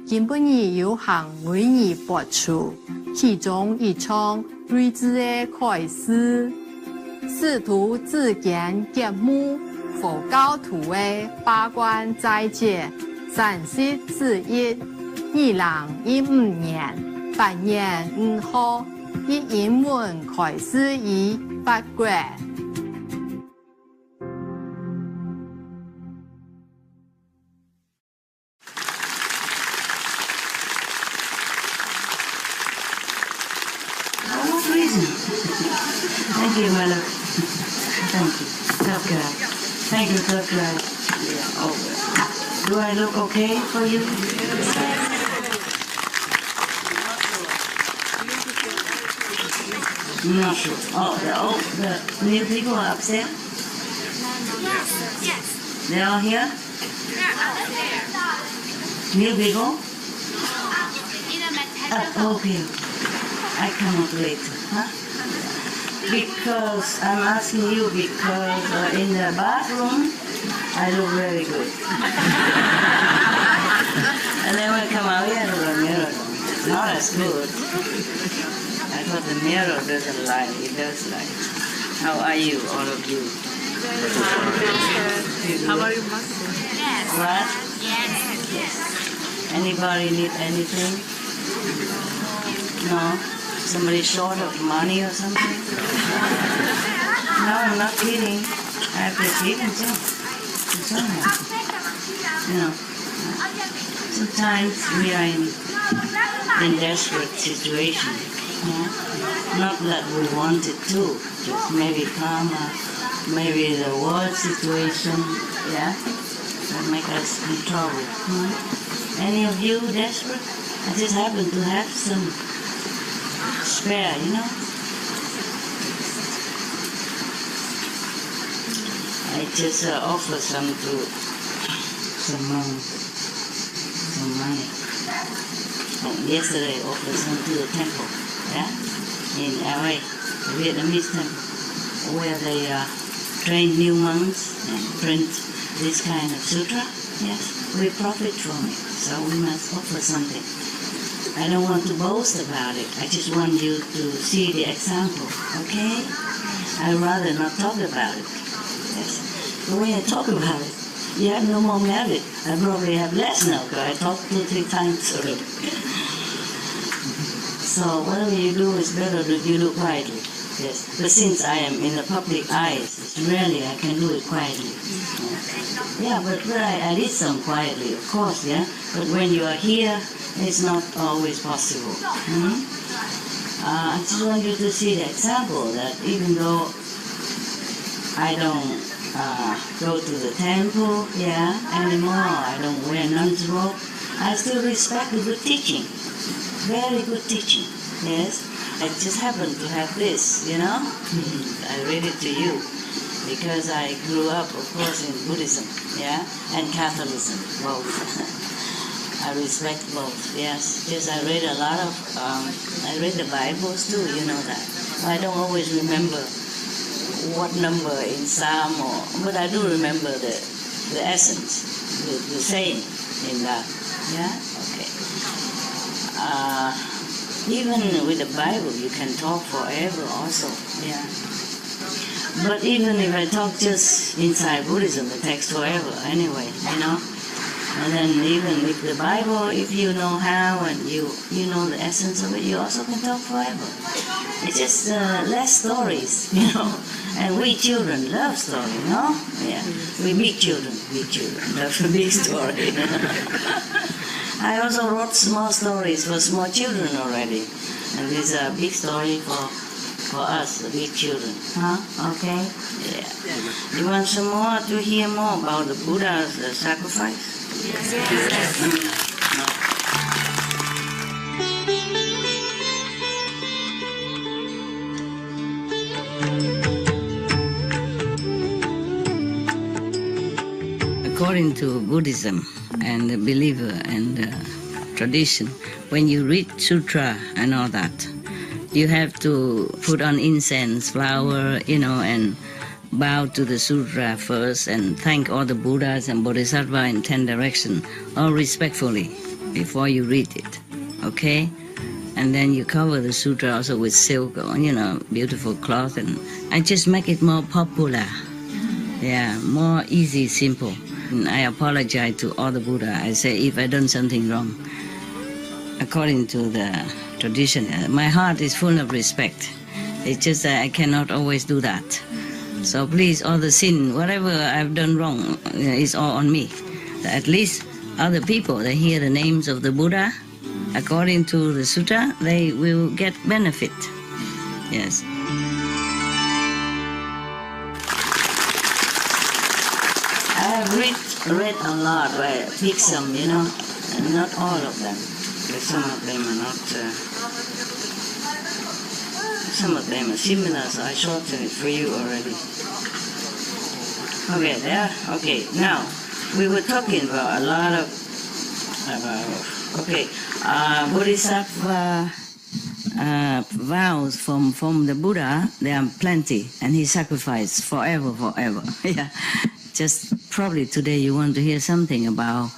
今本日有幸为你播出其中一场睿智的开始，师徒之间节目佛教徒的八关斋戒30之1，2015年8月5号，以英文开始于8月。Thank you, my love. Thank you. Tough guy. Thank you, tough guy. Yeah, oh. Do I look okay for you? Not sure. The new people are upstairs? Yes. They're all here? They're upstairs. New people? In the MATER. Okay. I come up later, huh? Because I'm asking you because in the bathroom I look very good. And then when I come out here, the mirror not as good. I thought the mirror doesn't lie, it does lie. How are you, all of you? How are you, Master? Yes. What? Yes. Anybody need anything? No? Somebody short of money or something? No, I'm not kidding. I have to feed him too. You know, sometimes we are in desperate situation. Yeah? Not that we want it to, just maybe karma, maybe the world situation, yeah, that make us in trouble. Any of you desperate? I just happen to have some spare, you know. I just offer some to some money. Yesterday I offered some to the temple, yeah, in LA, the Vietnamese temple, where they train new monks and print this kind of sutra. Yes, we profit from it, so we must offer something. I don't want to boast about it. I just want you to see the example, okay? I'd rather not talk about it. Yes. The way I talk about it, you have no more merit. I probably have less now because I talked 2-3 times already. So whatever you do is better that you do quietly. Yes. But since I am in the public eyes, it's rarely I can do it quietly. Yeah, but I did some quietly, of course, yeah? But when you are here, it's not always possible. I just want you to see the example that even though I don't go to the temple, yeah, anymore, I don't wear nun's robe, I still respect the good teaching. Very good teaching, yes. I just happen to have this, you know. I read it to you because I grew up, of course, in Buddhism, yeah, and Catholicism, both. I respect both, yes. Just I read a lot of, I read the Bibles too, you know that. I don't always remember what number in Psalm, but I do remember the essence, the saying in that, yeah? Okay. Even with the Bible, you can talk forever also, yeah. But even if I talk just inside Buddhism, it takes forever anyway, you know. And then even with the Bible, if you know how and you know the essence of it, you also can talk forever. It's just less stories, you know. And we children love story, you know? Yeah. We big children love a big story. I also wrote small stories for small children already. And this is a big story for us, the big children. Huh? Okay? Yeah. You want some more to hear more about the Buddha's sacrifice? Yes. According to Buddhism and the believer and tradition, when you read sutra and all that, you have to put on incense, flower, you know, and bow to the sutra first and thank all the Buddhas and Bodhisattvas in 10 directions, all respectfully. before you read it, okay? And then you cover the sutra also with silk or, beautiful cloth, and I just make it more popular. Yeah, more easy, simple. And I apologize to all the Buddha. I say if I done something wrong, according to the tradition, my heart is full of respect. It's just that I cannot always do that. So please, all the sin, whatever I've done wrong, is all on me. At least other people, they hear the names of the Buddha, according to the sutra, they will get benefit. Yes. I have read a lot, but I pick some, and not all of them. But some of them are not. Some of them are similar, so I shortened it for you already. Okay, there. Okay, now we were talking about a lot of Bodhisattva vows from the Buddha. There are plenty, and he sacrificed forever. Yeah. Just probably today you want to hear something about,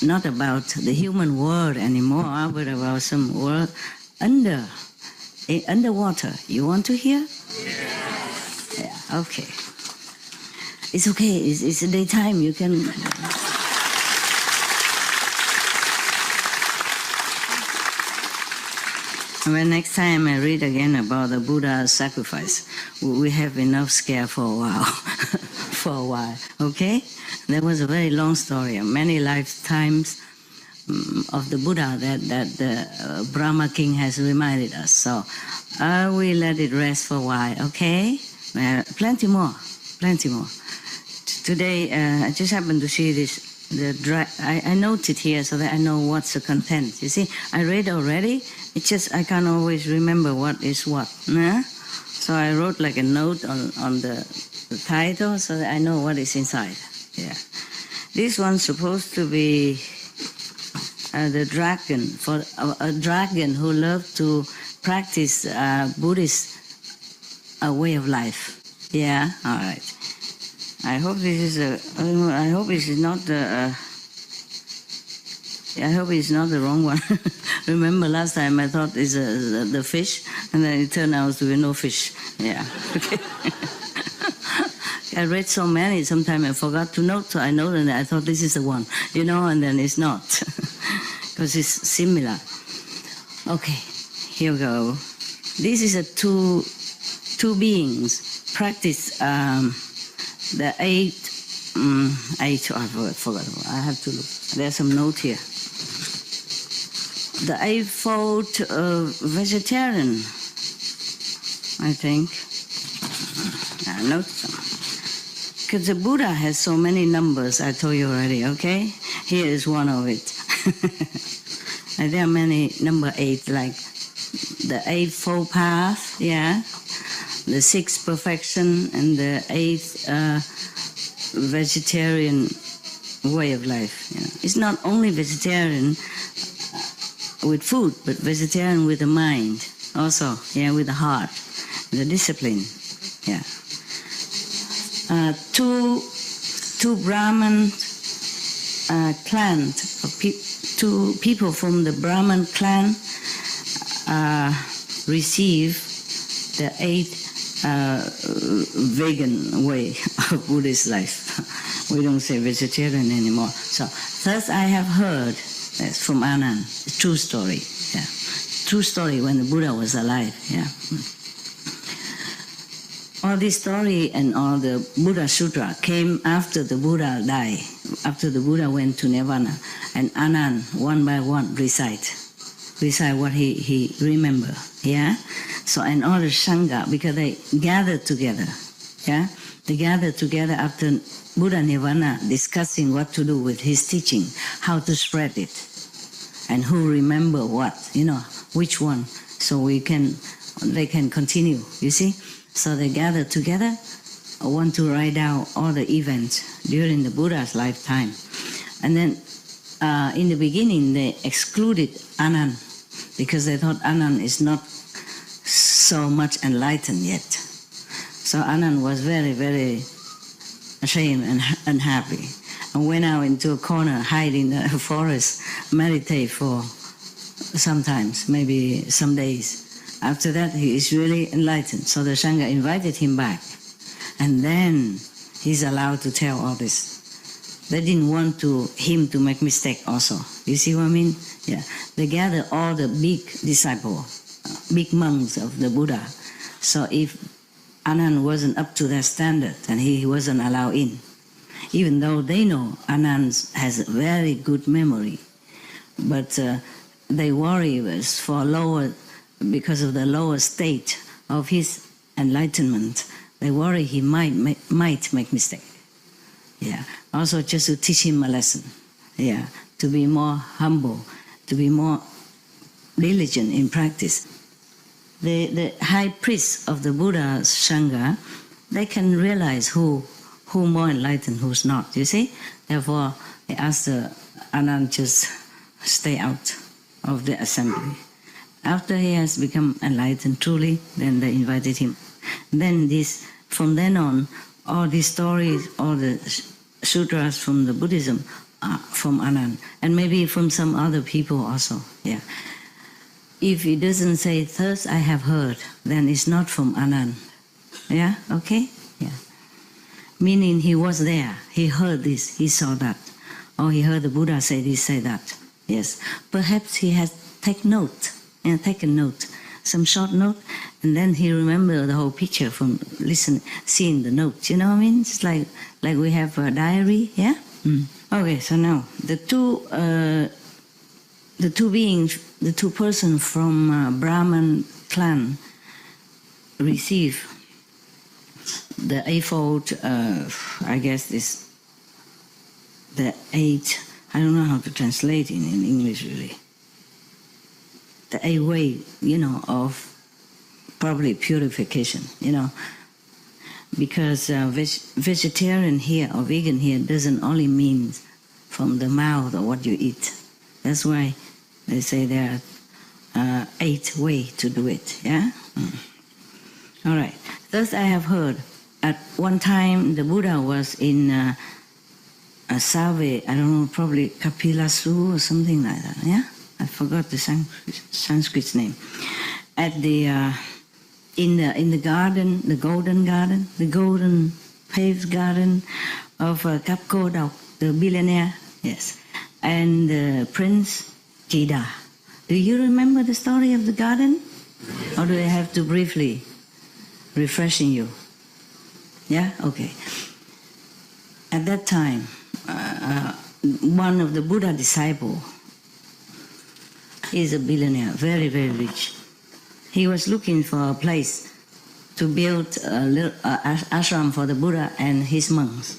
not about the human world anymore, but about some world underwater. You want to hear? Yeah, okay. It's okay, it's daytime, you can... Well, next time I read again about the Buddha's sacrifice, we have enough scare for a while. Okay? That was a very long story, many lifetimes of the Buddha that the Brahma king has reminded us. So I will let it rest for a while, okay? Plenty more. Today, I just happened to see this. I noted here so that I know what's the content. You see, I read already. It's just I can't always remember what is what. Nah? So I wrote like a note on the title so that I know what is inside. Yeah, this one's supposed to be the dragon, for a dragon who loved to practice Buddhist way of life. Yeah, all right. I hope this is I hope it is not the. I hope it's not the wrong one. Remember last time I thought it's the fish, and then it turned out to be no fish. Yeah. Okay. I read so many, sometimes I forgot to note, so I know that I thought this is the one, and then it's not, because it's similar. Okay, here we go. This is a two beings practice the eight, I forgot. I have to look. There's some note here. The eightfold vegetarian, I think. I note some. Because the Buddha has so many numbers, I told you already, okay? Here is one of it. And there are many, number 8, like the eightfold path, yeah? The 6th perfection and the 8th vegetarian way of life. It's not only vegetarian with food, but vegetarian with the mind also, yeah, with the heart, the discipline, yeah. Two Brahman clan, two people from the Brahman clan receive the 8th vegan way of Buddhist life. We don't say vegetarian anymore. So first I have heard from Anand, a true story. Yeah, true story when the Buddha was alive. Yeah. All this story and all the Buddha Sutra came after the Buddha died, after the Buddha went to Nirvana, and Anand, one by one, recite what he remember. Yeah. So and all the Sangha, because they gathered together. Yeah. They gathered together after Buddha Nirvana, discussing what to do with his teaching, how to spread it, and who remember what, which one, so they can continue, you see? So they gathered together, want to write down all the events during the Buddha's lifetime. And then in the beginning, they excluded Anand, because they thought Anand is not so much enlightened yet. So Anand was very, very ashamed and unhappy, and went out into a corner, hide in the forest meditate for sometimes, maybe some days. After that, he is really enlightened. So the Sangha invited him back. And then he's allowed to tell all this. They didn't want him to make mistake also. You see what I mean? Yeah. They gathered all the big disciples, big monks of the Buddha. So if Anand wasn't up to that standard, then he wasn't allowed in. Even though they know Anand has a very good memory. But they worry because of the lower state of his enlightenment. They worry he might make mistake. Yeah. Also just to teach him a lesson. Yeah. To be more humble, to be more diligent in practice. The high priests of the Buddha's Sangha, they can realize who more enlightened, who's not. You see? Therefore, they asked Anand just stay out of the assembly. After he has become enlightened truly, then they invited him. Then from then on, all these stories, all the sutras from the Buddhism are from Anand, and maybe from some other people also. Yeah. If he doesn't say, "Thus I have heard," then it's not from Anand. Yeah. Okay. Yeah. Meaning he was there, he heard this, he saw that, or he heard the Buddha say this, say that. Yes. Perhaps he has taken note, some short note, and then he remembered the whole picture from seeing the notes. You know what I mean? It's like we have a diary, yeah? Okay, so now the two persons from Brahman clan receive the eightfold, I guess is the eight, I don't know how to translate it in English really. The 8 way, of probably purification, because vegetarian here or vegan here doesn't only mean from the mouth or what you eat. That's why they say there are 8 ways to do it. Yeah. All right. Thus I have heard. At one time the Buddha was in Save, I don't know, probably Kapilasu or something like that. Yeah. I forgot the Sanskrit name. At the in the garden, the golden paved garden of Kapko Dok, the billionaire, yes, and Prince Kida. Do you remember the story of the garden, or do I have to briefly refreshing you? Yeah, okay. At that time, one of the Buddha disciples. He is a billionaire, very, very rich. He was looking for a place to build a little ashram for the Buddha and his monks.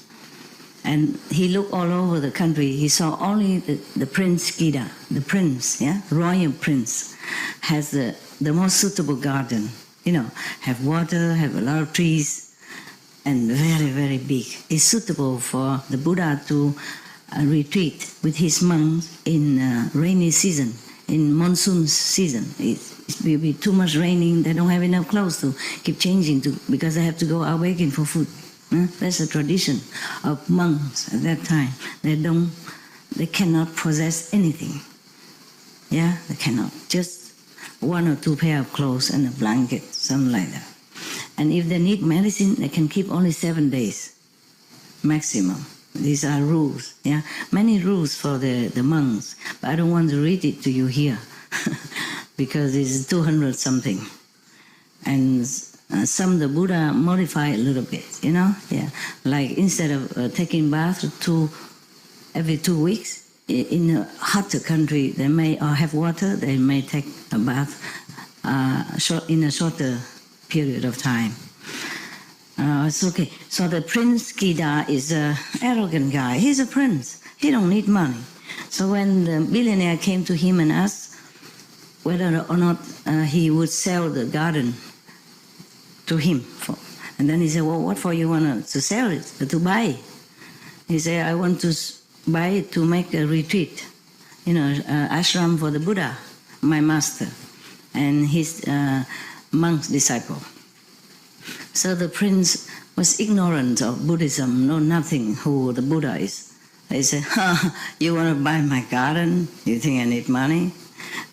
And he looked all over the country. He saw only the Prince Kida, the prince, yeah, royal prince, has the most suitable garden. Have water, have a lot of trees, and very, very big. It's suitable for the Buddha to retreat with his monks in rainy season. In monsoon season, it will be too much raining. They don't have enough clothes to keep changing because they have to go out begging for food. That's a tradition of monks at that time. They cannot possess anything. Yeah, they cannot. Just 1 or 2 pair of clothes and a blanket, something like that. And if they need medicine, they can keep only 7 days maximum. These are rules, yeah. Many rules for the monks, but I don't want to read it to you here because it's 200 something, and some the Buddha modify a little bit, yeah. Like instead of taking bath every 2 weeks in a hotter country, they may have water. They may take a bath in a shorter period of time. It's okay. So the Prince Kida is an arrogant guy. He's a prince. He don't need money. So when the billionaire came to him and asked whether or not he would sell the garden to him, and then he said, "Well, what for you want to sell it? To buy?" He said, "I want to buy it to make a retreat, ashram for the Buddha, my master, and his monk's disciple." So the prince was ignorant of Buddhism, know nothing who the Buddha is. They say, you want to buy my garden? You think I need money?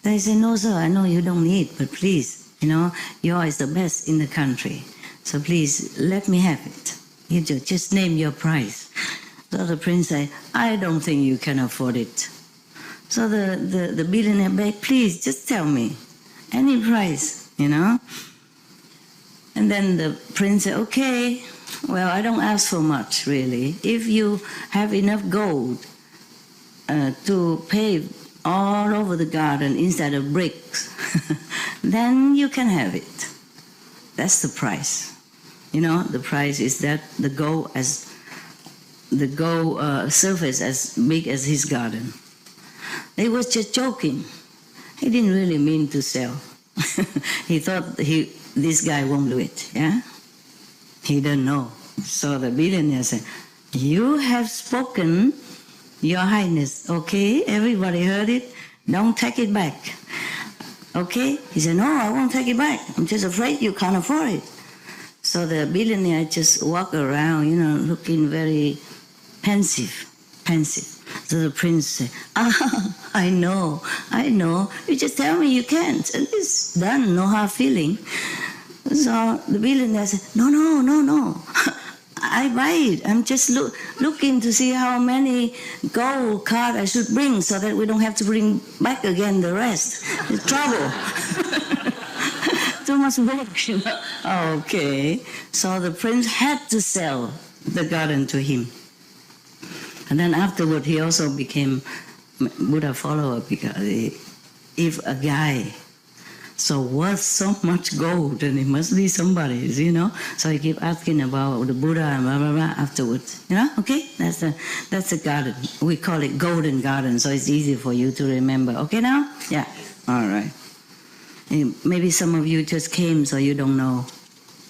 They say, no, sir, I know you don't need, but please, yours is the best in the country. So please, let me have it. You just name your price. So the prince said, I don't think you can afford it. So the billionaire begged, please, just tell me, any price, And then the prince said, okay, well, I don't ask for much, really. If you have enough gold to pave all over the garden instead of bricks, then you can have it. That's the price. The price is that the gold surface as big as his garden. He was just joking. He didn't really mean to sell. He thought this guy won't do it. Yeah, he didn't know. So the billionaire said, "You have spoken, Your Highness. Okay, everybody heard it. Don't take it back. Okay?" He said, "No, I won't take it back. I'm just afraid you can't afford it." So the billionaire just walked around, looking very pensive. So the prince said, I know. You just tell me you can't. And it's done, no hard feeling. So the billionaire said, no. I buy it. I'm just looking to see how many gold cards I should bring so that we don't have to bring back again the rest. It's trouble. Too much work. Okay. So the prince had to sell the garden to him. And then afterward, he also became Buddha follower because if a guy so worth so much gold, then it must be somebody's, So he keep asking about the Buddha and blah blah blah afterwards, Okay, that's the garden. We call it Golden Garden, so it's easy for you to remember. Okay now? Yeah. All right. Maybe some of you just came, so you don't know.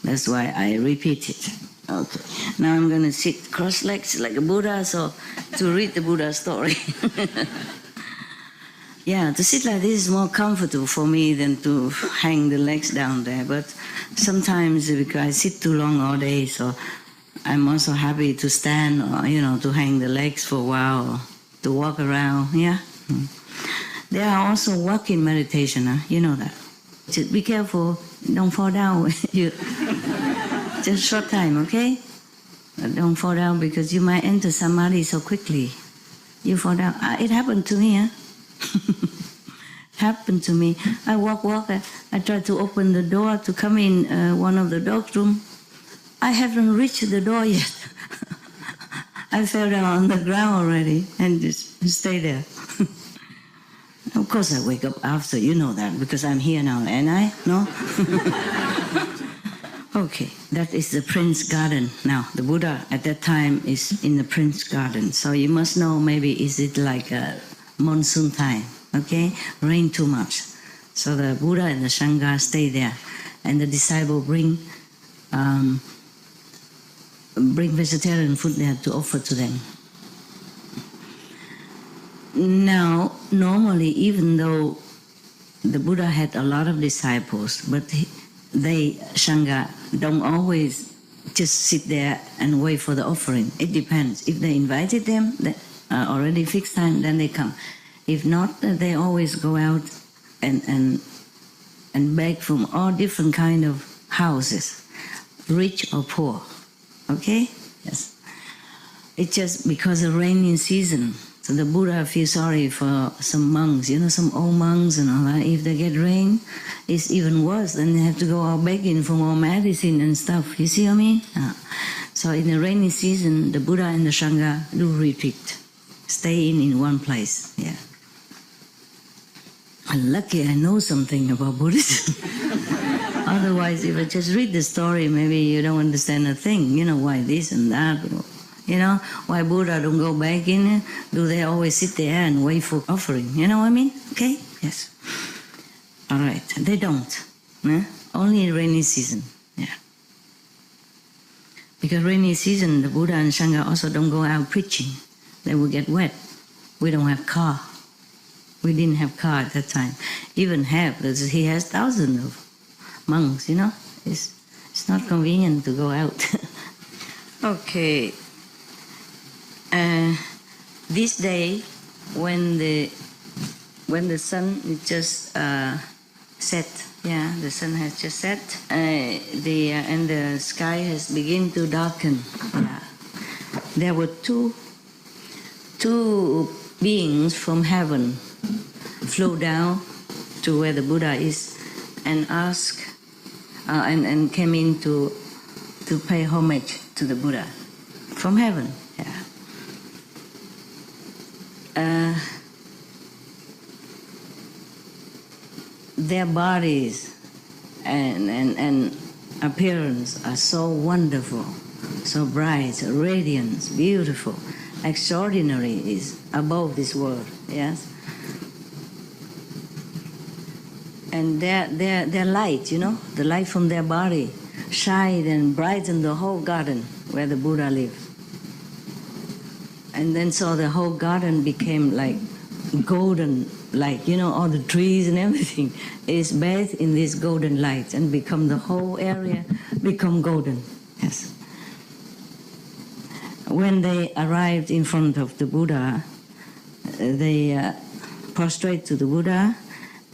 That's why I repeat it. Okay. Now I'm going to sit cross-legs like a Buddha, so to read the Buddha story. Yeah, to sit like this is more comfortable for me than to hang the legs down there. But sometimes because I sit too long all day, so I'm also happy to stand or, to hang the legs for a while, or to walk around, yeah. There are also walking meditation, you know that. Just be careful, don't fall down. Just short time, okay? Don't fall down because you might enter samadhi so quickly. You fall down. It happened to me, Happened to me. I walk. I try to open the door to come in one of the dog's room. I haven't reached the door yet. I fell down on the ground already and just stay there. Of course I wake up after, you know that, because I'm here now, and I? No? Okay, that is the Prince Garden. Now, the Buddha at that time is in the Prince Garden. So you must know, maybe is it like a monsoon time, okay? Rain too much. So the Buddha and the Sangha stay there. And the disciple bring vegetarian food there to offer to them. Now, normally, even though the Buddha had a lot of disciples, but they, Sangha, don't always just sit there and wait for the offering. It depends. If they invited them, they already fixed time, then they come. If not, they always go out and beg from all different kind of houses, rich or poor. Okay? Yes. It's just because of rainy season. So the Buddha feels sorry for some monks, some old monks and all that. If they get rain, it's even worse. Then they have to go out begging for more medicine and stuff. You see what I mean? So in the rainy season, the Buddha and the Sangha do retreat, stay in one place. Yeah. I'm lucky I know something about Buddhism. Otherwise, if I just read the story, maybe you don't understand a thing. Why this and that. Why Buddha don't go back in? Do they always sit there and wait for offering? You know what I mean? Okay? Yes. All right. They don't. Only in rainy season. Yeah. Because rainy season, the Buddha and Sangha also don't go out preaching. They will get wet. We don't have car. We didn't have car at that time. Even have, because he has thousands of monks, It's not convenient to go out. Okay. this day, when the sun is just set, yeah, the sun has just set, and the sky has begun to darken. Yeah. There were two beings from heaven flew down to where the Buddha is and asked and came in to pay homage to the Buddha from heaven. Yeah. Their bodies and appearance are so wonderful, so bright, radiant, beautiful, extraordinary, is above this world. Yes. And their light, you know, the light from their body, shine and brighten the whole garden where the Buddha lived. And then so the whole garden became like golden light, you know, all the trees and everything is bathed in this golden light and become the whole area become golden. Yes. When they arrived in front of the Buddha, they prostrate to the Buddha,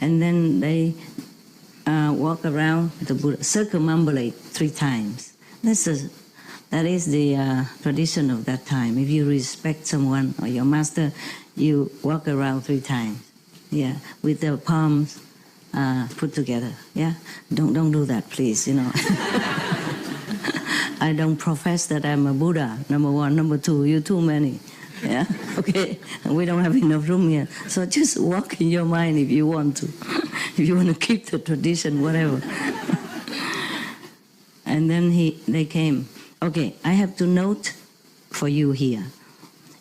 and then they walk around the Buddha, circumambulate 3 times. That is the tradition of that time. If you respect someone or your master, you walk around 3 times. Yeah, with the palms put together. Yeah, don't do that, please. You know, I don't profess that I'm a Buddha. Number 1, number 2, you're too many. Yeah, okay, we don't have enough room here. So just walk in your mind if you want to. If you want to keep the tradition, whatever. And then they came. Okay, I have to note for you here.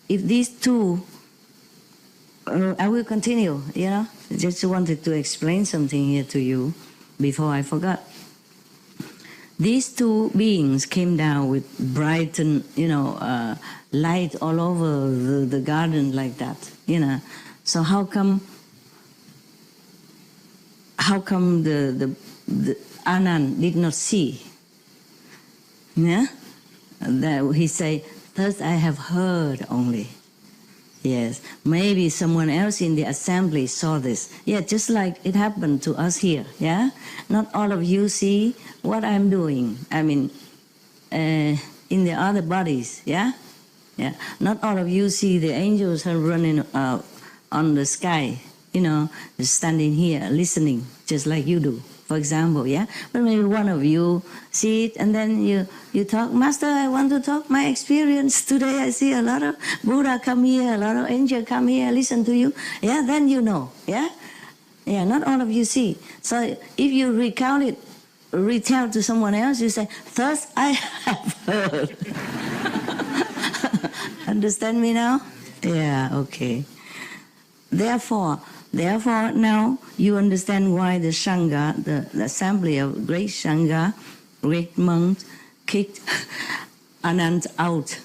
If these two, I will continue, you know. Just wanted to explain something here to you before I forgot. These 2 beings came down with bright and, you know, light all over the garden like that, you know. So how come the Anand did not see? Yeah, that he say, "Thus I have heard only." Yes, maybe someone else in the assembly saw this. Yeah, just like it happened to us here. Yeah, not all of you see what I'm doing. I mean, in the other bodies. Yeah, yeah. Not all of you see the angels are running on the sky. You know, standing here listening, just like you do. For example, yeah. But maybe one of you see it, and then you talk, "Master, I want to talk my experience today. I see a lot of Buddha come here, a lot of angels come here, listen to you." Yeah, then you know. Yeah, yeah. Not all of you see. So if you retell to someone else, you say, "Thus I have heard." Understand me now? Yeah. Okay. Therefore, now you understand why the Sangha, the assembly of great Sangha, great monks, kicked Anand out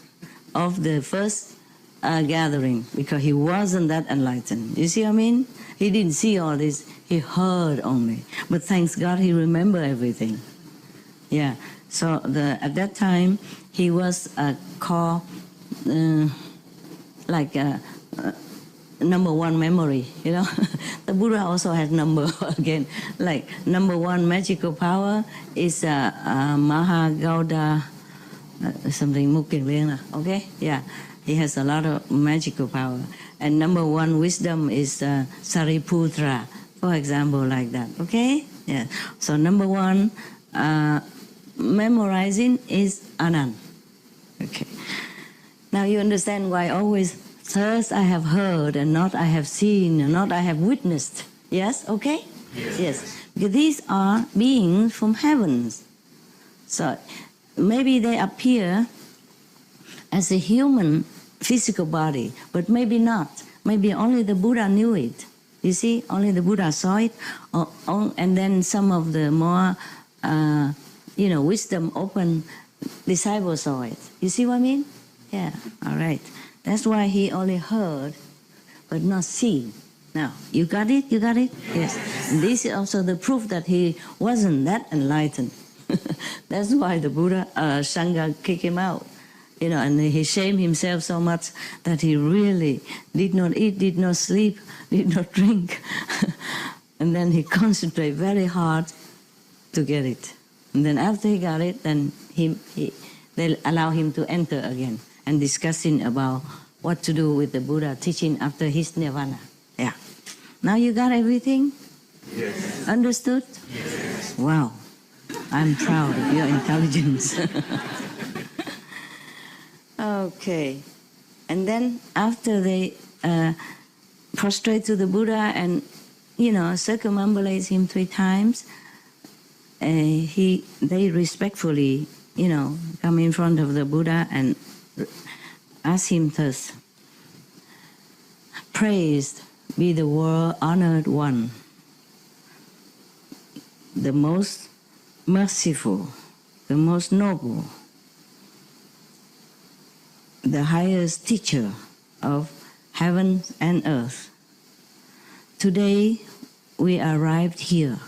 of the first gathering, because he wasn't that enlightened. You see what I mean? He didn't see all this, he heard only. But thanks God he remembered everything. Yeah, so at that time he was called like number 1 memory, you know. The Buddha also has number again. Like number 1 magical power is Mahagauda something Mukirlena. Okay, yeah, he has a lot of magical power. And number 1 wisdom is Sariputra, for example, like that. Okay, yeah. So number 1 memorizing is Anand. Okay. Now you understand why always, "Thus I have heard, and not I have seen, and not I have witnessed." Yes? Okay? Yes. Because these are beings from heavens. So maybe they appear as a human physical body, but maybe not. Maybe only the Buddha knew it. You see? Only the Buddha saw it. And then some of the more, wisdom open disciples saw it. You see what I mean? Yeah. All right. That's why he only heard, but not seen. Now, you got it? You got it? Yes. And this is also the proof that he wasn't that enlightened. That's why the Buddha, Sangha kicked him out. and he shamed himself so much that he really did not eat, did not sleep, did not drink. And then he concentrated very hard to get it. And then after he got it, then they allow him to enter again and discussing about what to do with the Buddha teaching after his nirvana. Yeah. Now you got everything? Yes. Understood? Yes. Wow. I'm proud of your intelligence. Okay. And then after they prostrate to the Buddha and, circumambulate him 3 times, they respectfully, come in front of the Buddha and ask him thus: "Praised be the world honored one, the most merciful, the most noble, the highest teacher of heaven and earth. Today we arrived here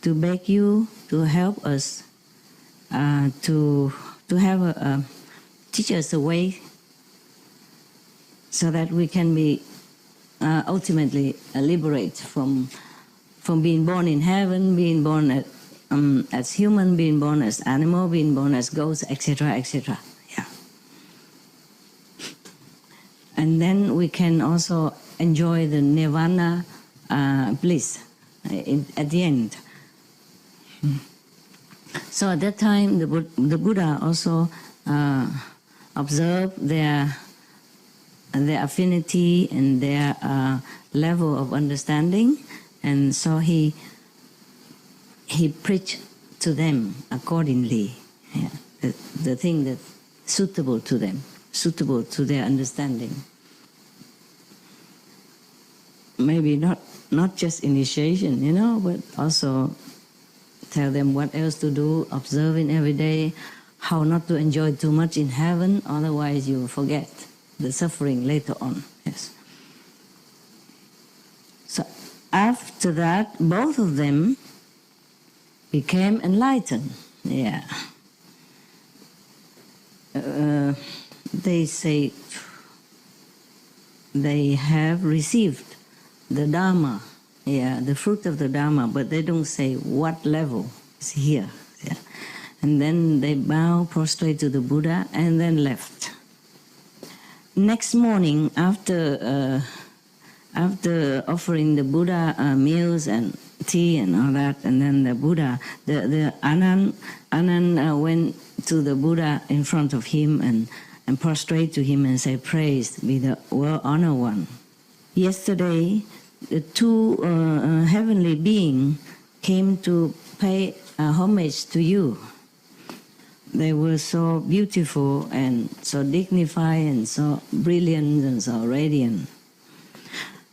to beg you to help us to have teach us a way so that we can be ultimately liberate from being born in heaven, being born as human, being born as animal, being born as ghost, etc., etc." Yeah. And then we can also enjoy the nirvana bliss at the end. So at that time, the Buddha also observed their affinity and their level of understanding, and so he preached to them accordingly, the thing that's suitable to them, suitable to their understanding. Maybe not just initiation, but also tell them what else to do, observing every day, how not to enjoy too much in heaven, otherwise you forget the suffering later on. Yes. So after that, both of them became enlightened. Yeah. They say they have received the Dharma, the fruit of the Dharma, but they don't say what level is here. Yeah. And then they bow, prostrate to the Buddha, and then left. Next morning, after offering the Buddha meals and tea and all that, and then the Buddha, the Anand went to the Buddha in front of him and prostrate to him and say, "Praised be the world honored one. Yesterday, the 2 heavenly beings came to pay homage to you. They were so beautiful and so dignified and so brilliant and so radiant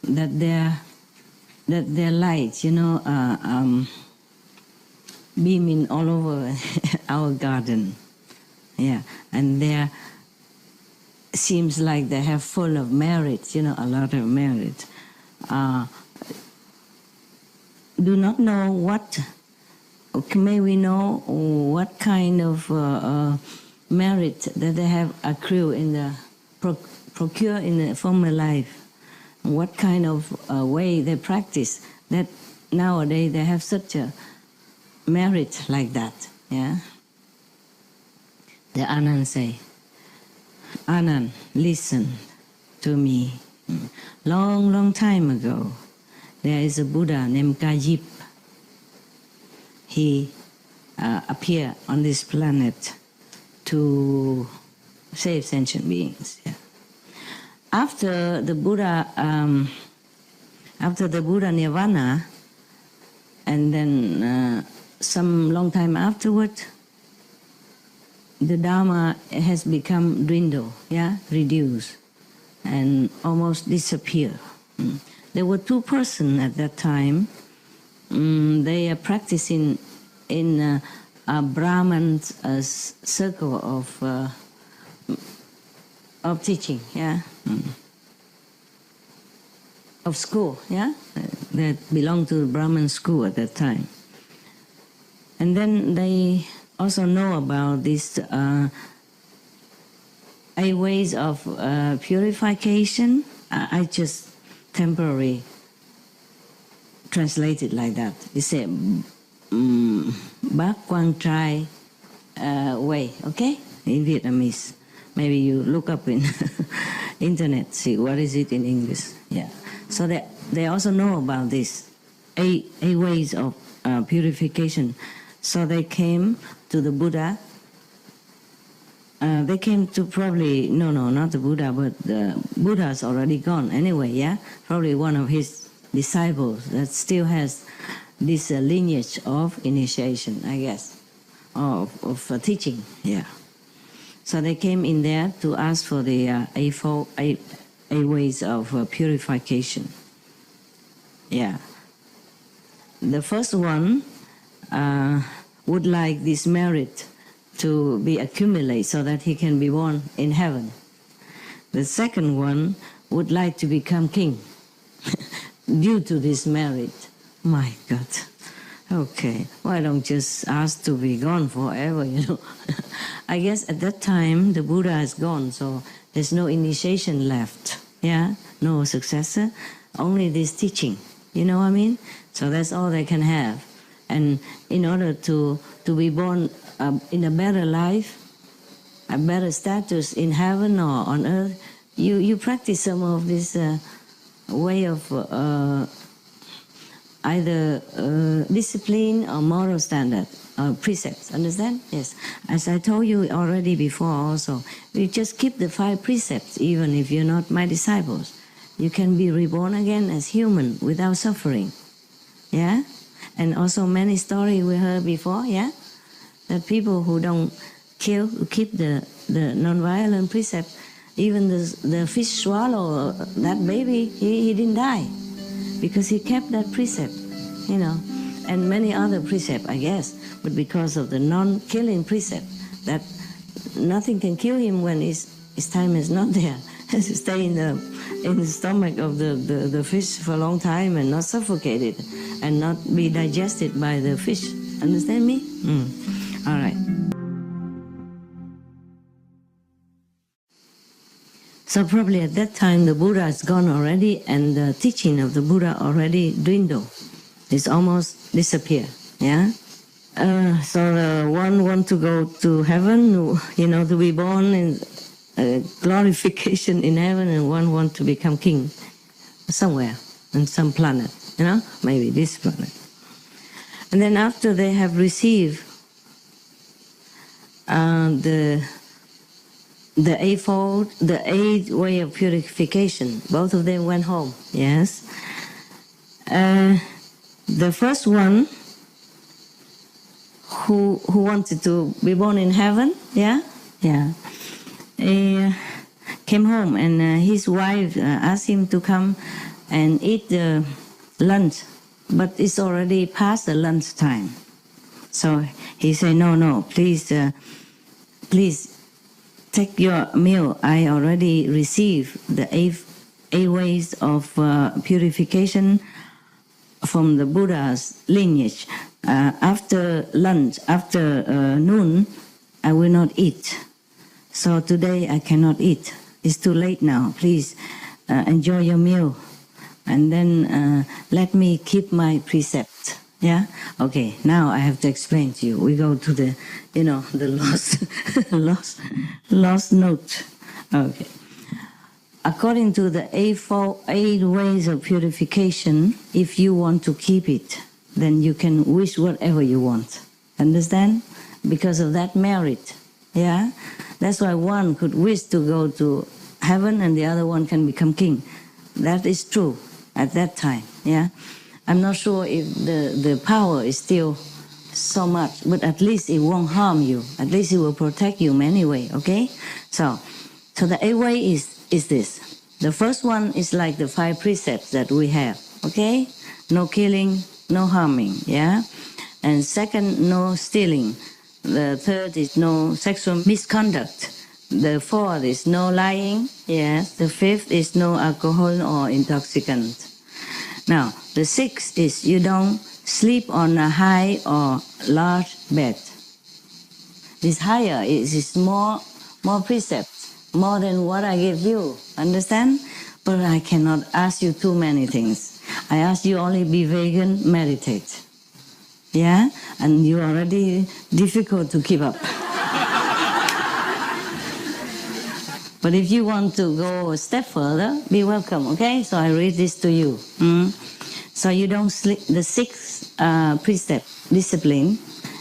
that their light, beaming all over our garden. Yeah, and there seems like they have full of merit, a lot of merit. Do not know what. May we know what kind of merit that they have accrued in the procure in the former life, what kind of way they practice that nowadays they have such a merit like that. Yeah. The Anand say, "Anand, listen to me. Long time ago, there is a Buddha named Kajip. He appeared on this planet to save sentient beings. Yeah. After the Buddha nirvana, and then some long time afterward, the Dharma has become dwindled, reduced, and almost disappear. There were 2 persons at that time. They are practicing in a Brahman's circle of teaching, of school, that belonged to the Brahman school at that time. And then they also know about this 8 ways of purification. I just temporarily translate it like that. It said quan trai way, okay? In Vietnamese. Maybe you look up in internet, see what is it in English. Yeah. So they also know about this 8 ways of purification. So they came to the Buddha. They came to probably, no, not the Buddha, but the Buddha's already gone anyway, yeah? Probably one of his disciples that still has this lineage of initiation, I guess, of teaching, yeah. So they came in there to ask for the 8 ways of purification. Yeah. The first one would like this merit to be accumulated so that he can be born in heaven. The second one would like to become king due to this merit. My God. Okay, why don't just ask to be gone forever, you know? I guess at that time the Buddha is gone, so there's no initiation left, yeah? No successor, only this teaching, you know what I mean? So that's all they can have. And in order to be born in a better life, a better status in heaven or on earth, you practice some of this way of either discipline or moral standard or precepts. Understand? Yes. As I told you already before also, you just keep the 5 precepts even if you're not my disciples. You can be reborn again as human without suffering. Yeah? And also many stories we heard before, yeah? That people who don't kill, who keep the non-violent precept, even the fish swallow that baby, he didn't die. Because he kept that precept, you know, and many other precepts, I guess, but because of the non-killing precept, that nothing can kill him when his time is not there, to stay in the stomach of the fish for a long time and not suffocated and not be digested by the fish. Understand me? All right. So probably at that time the Buddha is gone already and the teaching of the Buddha already dwindled. It's almost disappeared, yeah? So one want to go to heaven, you know, to be born in glorification in heaven, and one want to become king somewhere on some planet, you know, maybe this planet. And then after they have received the 8 way of purification, both of them went home, yes. The first one who wanted to be born in heaven, yeah, he came home and his wife asked him to come and eat the lunch, but it's already past the lunch time. So he said, no, please take your meal. I already received the 8 ways of purification from the Buddha's lineage. After lunch, after noon, I will not eat. So today I cannot eat. It's too late now. Please enjoy your meal. And then let me keep my precept. Yeah? Okay, now I have to explain to you. We go to the, you know, the lost note. Okay. According to the 8 ways of purification, if you want to keep it, then you can wish whatever you want. Understand? Because of that merit. Yeah? That's why one could wish to go to heaven and the other one can become king. That is true at that time. Yeah? I'm not sure if the power is still so much, but at least it won't harm you. At least it will protect you anyway, okay? So the 8 way is this. The first one is like the 5 precepts that we have, okay? No killing, no harming, yeah? And second, no stealing. The third is no sexual misconduct. The fourth is no lying, yes. The fifth is no alcohol or intoxicant. Now, the sixth is you don't sleep on a high or large bed. This higher is more precepts. more than what I give you. Understand? But I cannot ask you too many things. I ask you only be vegan, meditate. Yeah? And you're already difficult to keep up. But if you want to go a step further, be welcome, okay? So I read this to you. So you don't sleep. The sixth precept, discipline,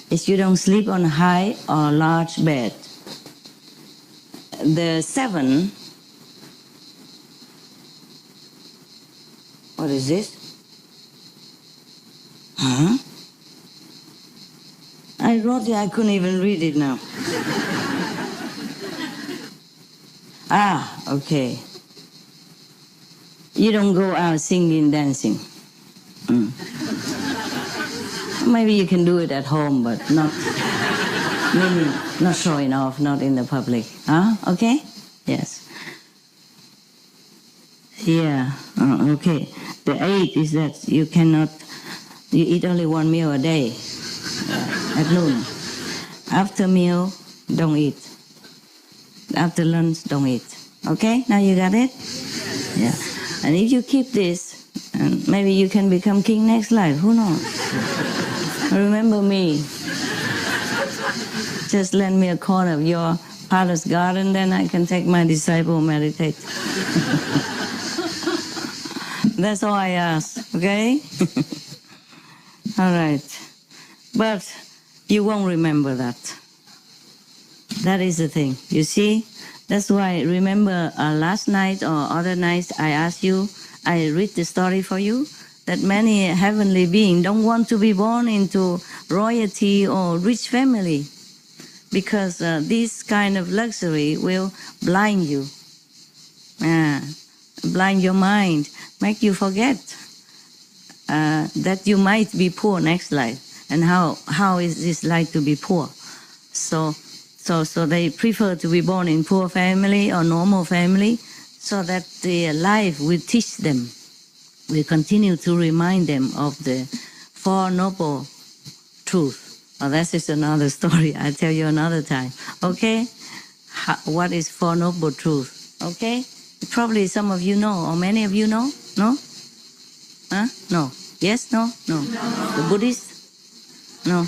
is you don't sleep on a high or large bed. The seven, what is this? Huh? I wrote it, I couldn't even read it now. Okay. You don't go out singing, dancing. Maybe you can do it at home, but not, maybe not showing off, not in the public. Okay? Yes. Yeah, okay. The 8 is that you eat only one meal a day at noon. After meal, don't eat. After lunch, don't eat. Okay? Now you got it? Yeah. And if you keep this, and maybe you can become king next life. Who knows? Remember me. Just lend me a corner of your palace garden, then I can take my disciple meditate. That's all I ask, okay? All right. But you won't remember that. That is the thing. You see? That's why, remember last night or other nights I asked you, I read the story for you, that many heavenly beings don't want to be born into royalty or rich family because this kind of luxury will blind you, blind your mind, make you forget that you might be poor next life and how is this like to be poor. So they prefer to be born in poor family or normal family so that the life will teach them, will continue to remind them of the Four Noble Truths. Oh, that is another story. I'll tell you another time. Okay? What is Four Noble Truths? Okay? Probably some of you know, or many of you know? No? Huh? No. Yes? No? No. The Buddhist? No.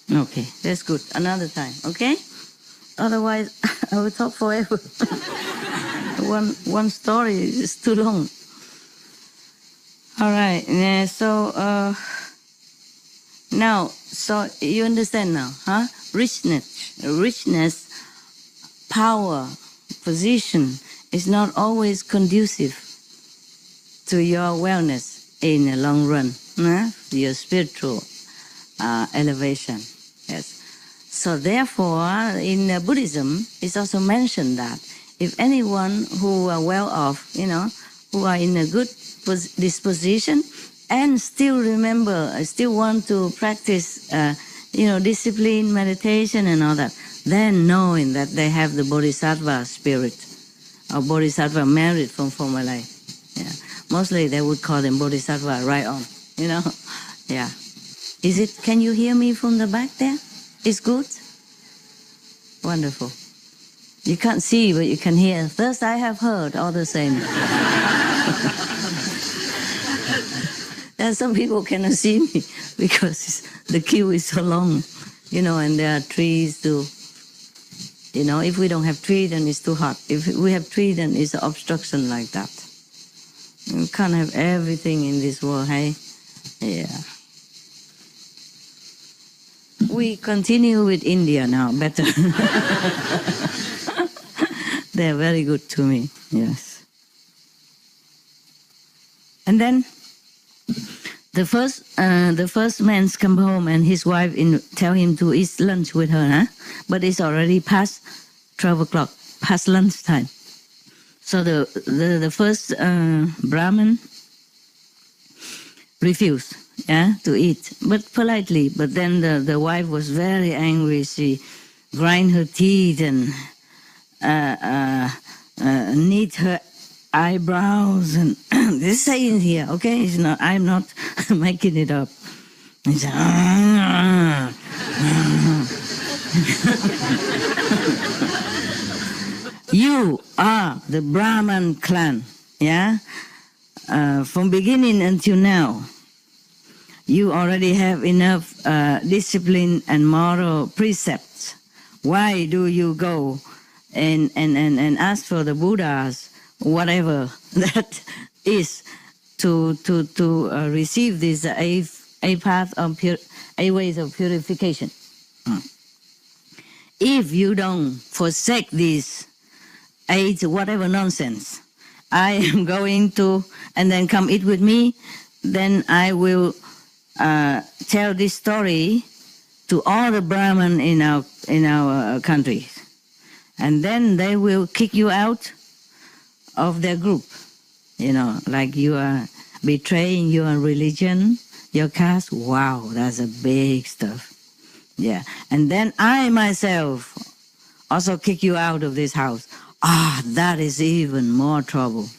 Okay, that's good. Another time, okay? Otherwise, I will talk forever. One story is too long. All right. So now, so you understand now, huh? Richness, power, position is not always conducive to your wellness in the long run, your spiritual elevation. Yes. So therefore, in Buddhism, it's also mentioned that if anyone who are well off, who are in a good disposition and still want to practice, discipline, meditation and all that, then knowing that they have the bodhisattva spirit or bodhisattva merit from former life. Yeah. Mostly they would call them bodhisattva right on, Yeah. Can you hear me from the back there? It's good? Wonderful. You can't see, but you can hear. First I have heard, all the same. And some people cannot see me because the queue is so long, and there are trees too. If we don't have tree, then it's too hot. If we have tree, then it's an obstruction like that. You can't have everything in this world, hey? Yeah. We continue with India now, better. They're very good to me, yes. And then the first man come home and his wife tell him to eat lunch with her, but it's already past 12 o'clock, past lunchtime. So the first Brahmin refused, to eat, but politely. But then the wife was very angry. She grind her teeth and knit her eyebrows, and this saying here, okay? It's not. I'm not making it up. It's You are the Brahman clan, yeah? From beginning until now, you already have enough discipline and moral precepts. Why do you go and ask for the Buddhas, whatever that is, to receive this eight path of eight ways of purification? If you don't forsake these eight whatever nonsense, I am going to, and then come eat with me, then I will tell this story to all the Brahmin in our country, and then they will kick you out of their group. You know, like you are betraying your religion, your caste. Wow, that's a big stuff. Yeah, and then I myself also kick you out of this house. That is even more trouble,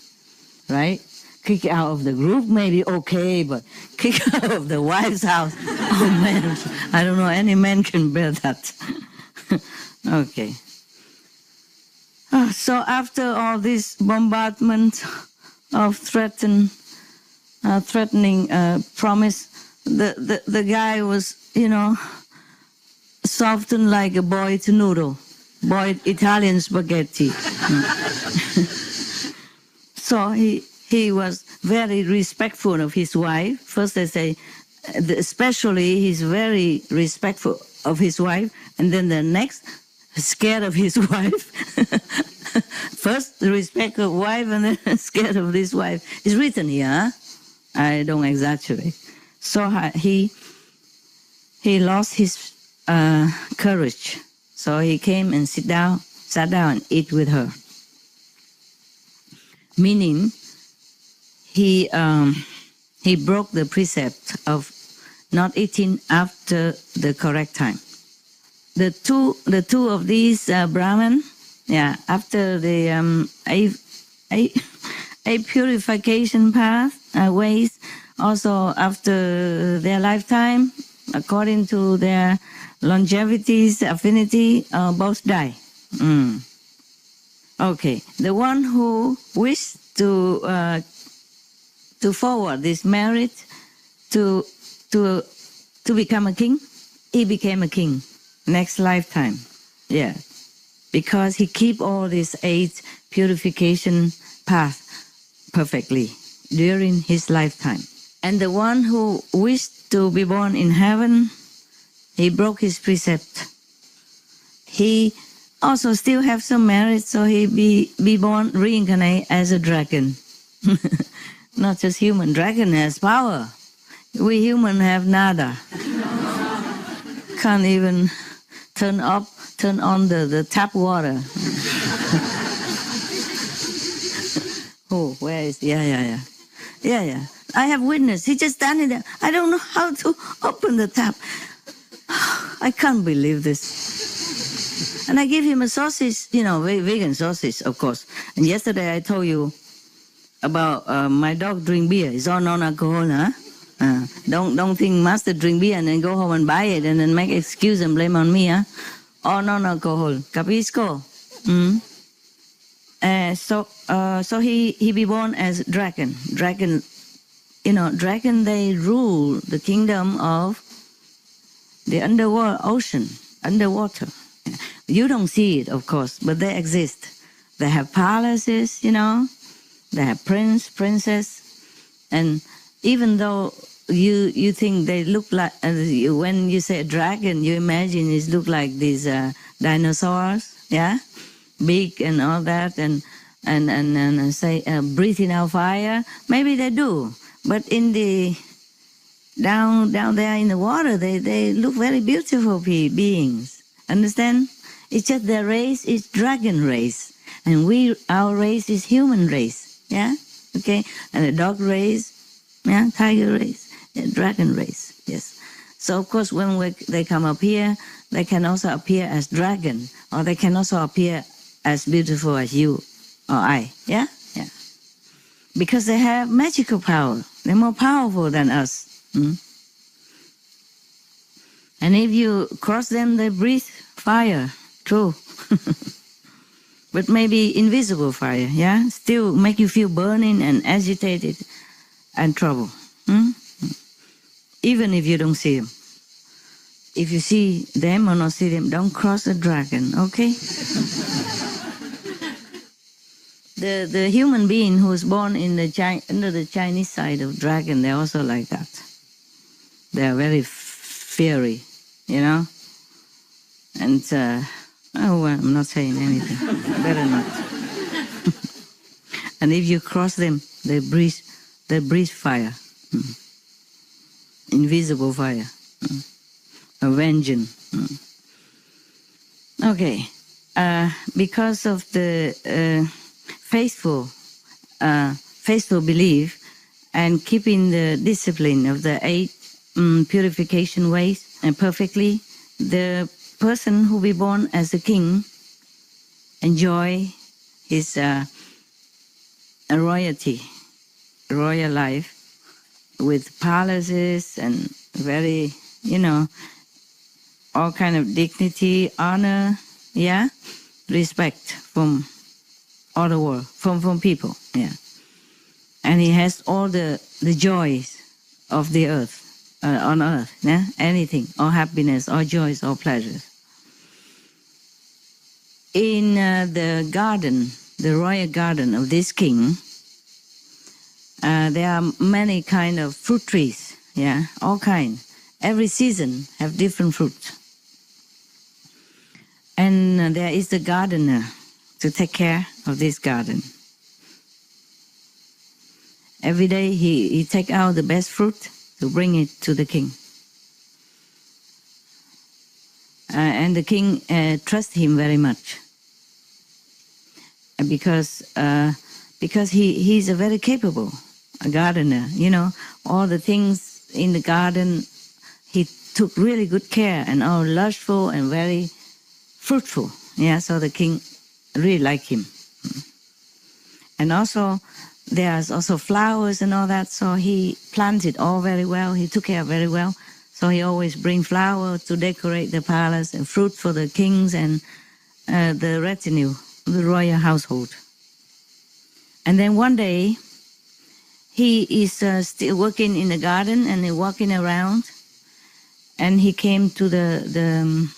right? Kick out of the group, maybe okay, but kick out of the wife's house. Oh man, I don't know any man can bear that. Okay. So after all this bombardment of threatening promise, the guy was, softened like a boiled noodle, boiled Italian spaghetti. So he was very respectful of his wife. First they say, especially he's very respectful of his wife, and then the next, scared of his wife. First, the respect of wife, and then scared of this wife. It's written here, huh? I don't exaggerate. So he lost his courage. So he came and sat down and eat with her. Meaning, he broke the precept of not eating after the correct time. The two of these Brahmin, after the a purification path ways, also after their lifetime, according to their longevity's affinity, both die. Okay, the one who wished to forward this merit to become a king, he became a king next lifetime. Yeah, because he keep all these 8 purification paths perfectly during his lifetime. And the one who wished to be born in heaven, he broke his precept. He also still have some merit, so he be born, reincarnate as a dragon. Not just human. Dragon has power. We human have nada. Can't even turn on the tap water. Oh, where is? Yeah. I have witness. He just standing there. I don't know how to open the tap. I can't believe this. And I give him a sausage, vegan sausage, of course. And yesterday I told you about my dog drink beer. It's all non-alcohol, huh? Don't think master drink beer and then go home and buy it and then make excuse and blame on me, huh? All non-alcohol. Capisco? So he be born as dragon. Dragon, they rule the kingdom of the underworld, ocean, underwater. You don't see it, of course, but they exist. They have palaces, they have prince, princess, and even though you think they look like, when you say a dragon, you imagine it look like these dinosaurs, yeah, big and all that, and say breathing out fire. Maybe they do, but in the down there in the water, they look very beautiful beings. Understand? It's just their race is dragon race, and our race is human race. Yeah, okay, and the dog race, yeah, tiger race, yeah, dragon race. Yes. So of course, when they come up here, they can also appear as dragon, or they can also appear as beautiful as you or I. Yeah. Because they have magical power. They're more powerful than us. And if you cross them, they breathe fire, true. But maybe invisible fire, yeah? Still make you feel burning and agitated and trouble. Even if you don't see them. If you see them or not see them, don't cross a dragon, okay? The human being who is born in under the Chinese side of dragon, they're also like that. They are very fiery, you know? And, oh, well, I'm not saying anything. Better not. And if you cross them, they breathe fire. Invisible fire. Avenging. Okay. Because of the faithful belief and keeping the discipline of the 8 purification ways perfectly, the person who be born as a king enjoy his royal life with palaces and very, all kind of dignity, honor, yeah, respect from all the world, from people, yeah. And he has all the joys of the earth, on earth, yeah, anything, all happiness, all joys, all pleasures. In the garden, the royal garden of this king, there are many kind of fruit trees, yeah, all kind. Every season have different fruits. And there is the gardener to take care of this garden. Every day he take out the best fruit to bring it to the king. And the king trusts him very much. Because he's a very capable gardener, all the things in the garden he took really good care and all lushful and very fruitful. Yeah, so the king really liked him. And also there's also flowers and all that, so he planted all very well. He took care very well. So he always bring flowers to decorate the palace and fruit for the kings and the retinue, the royal household. And then one day, he is still working in the garden and he walking around, and he came to the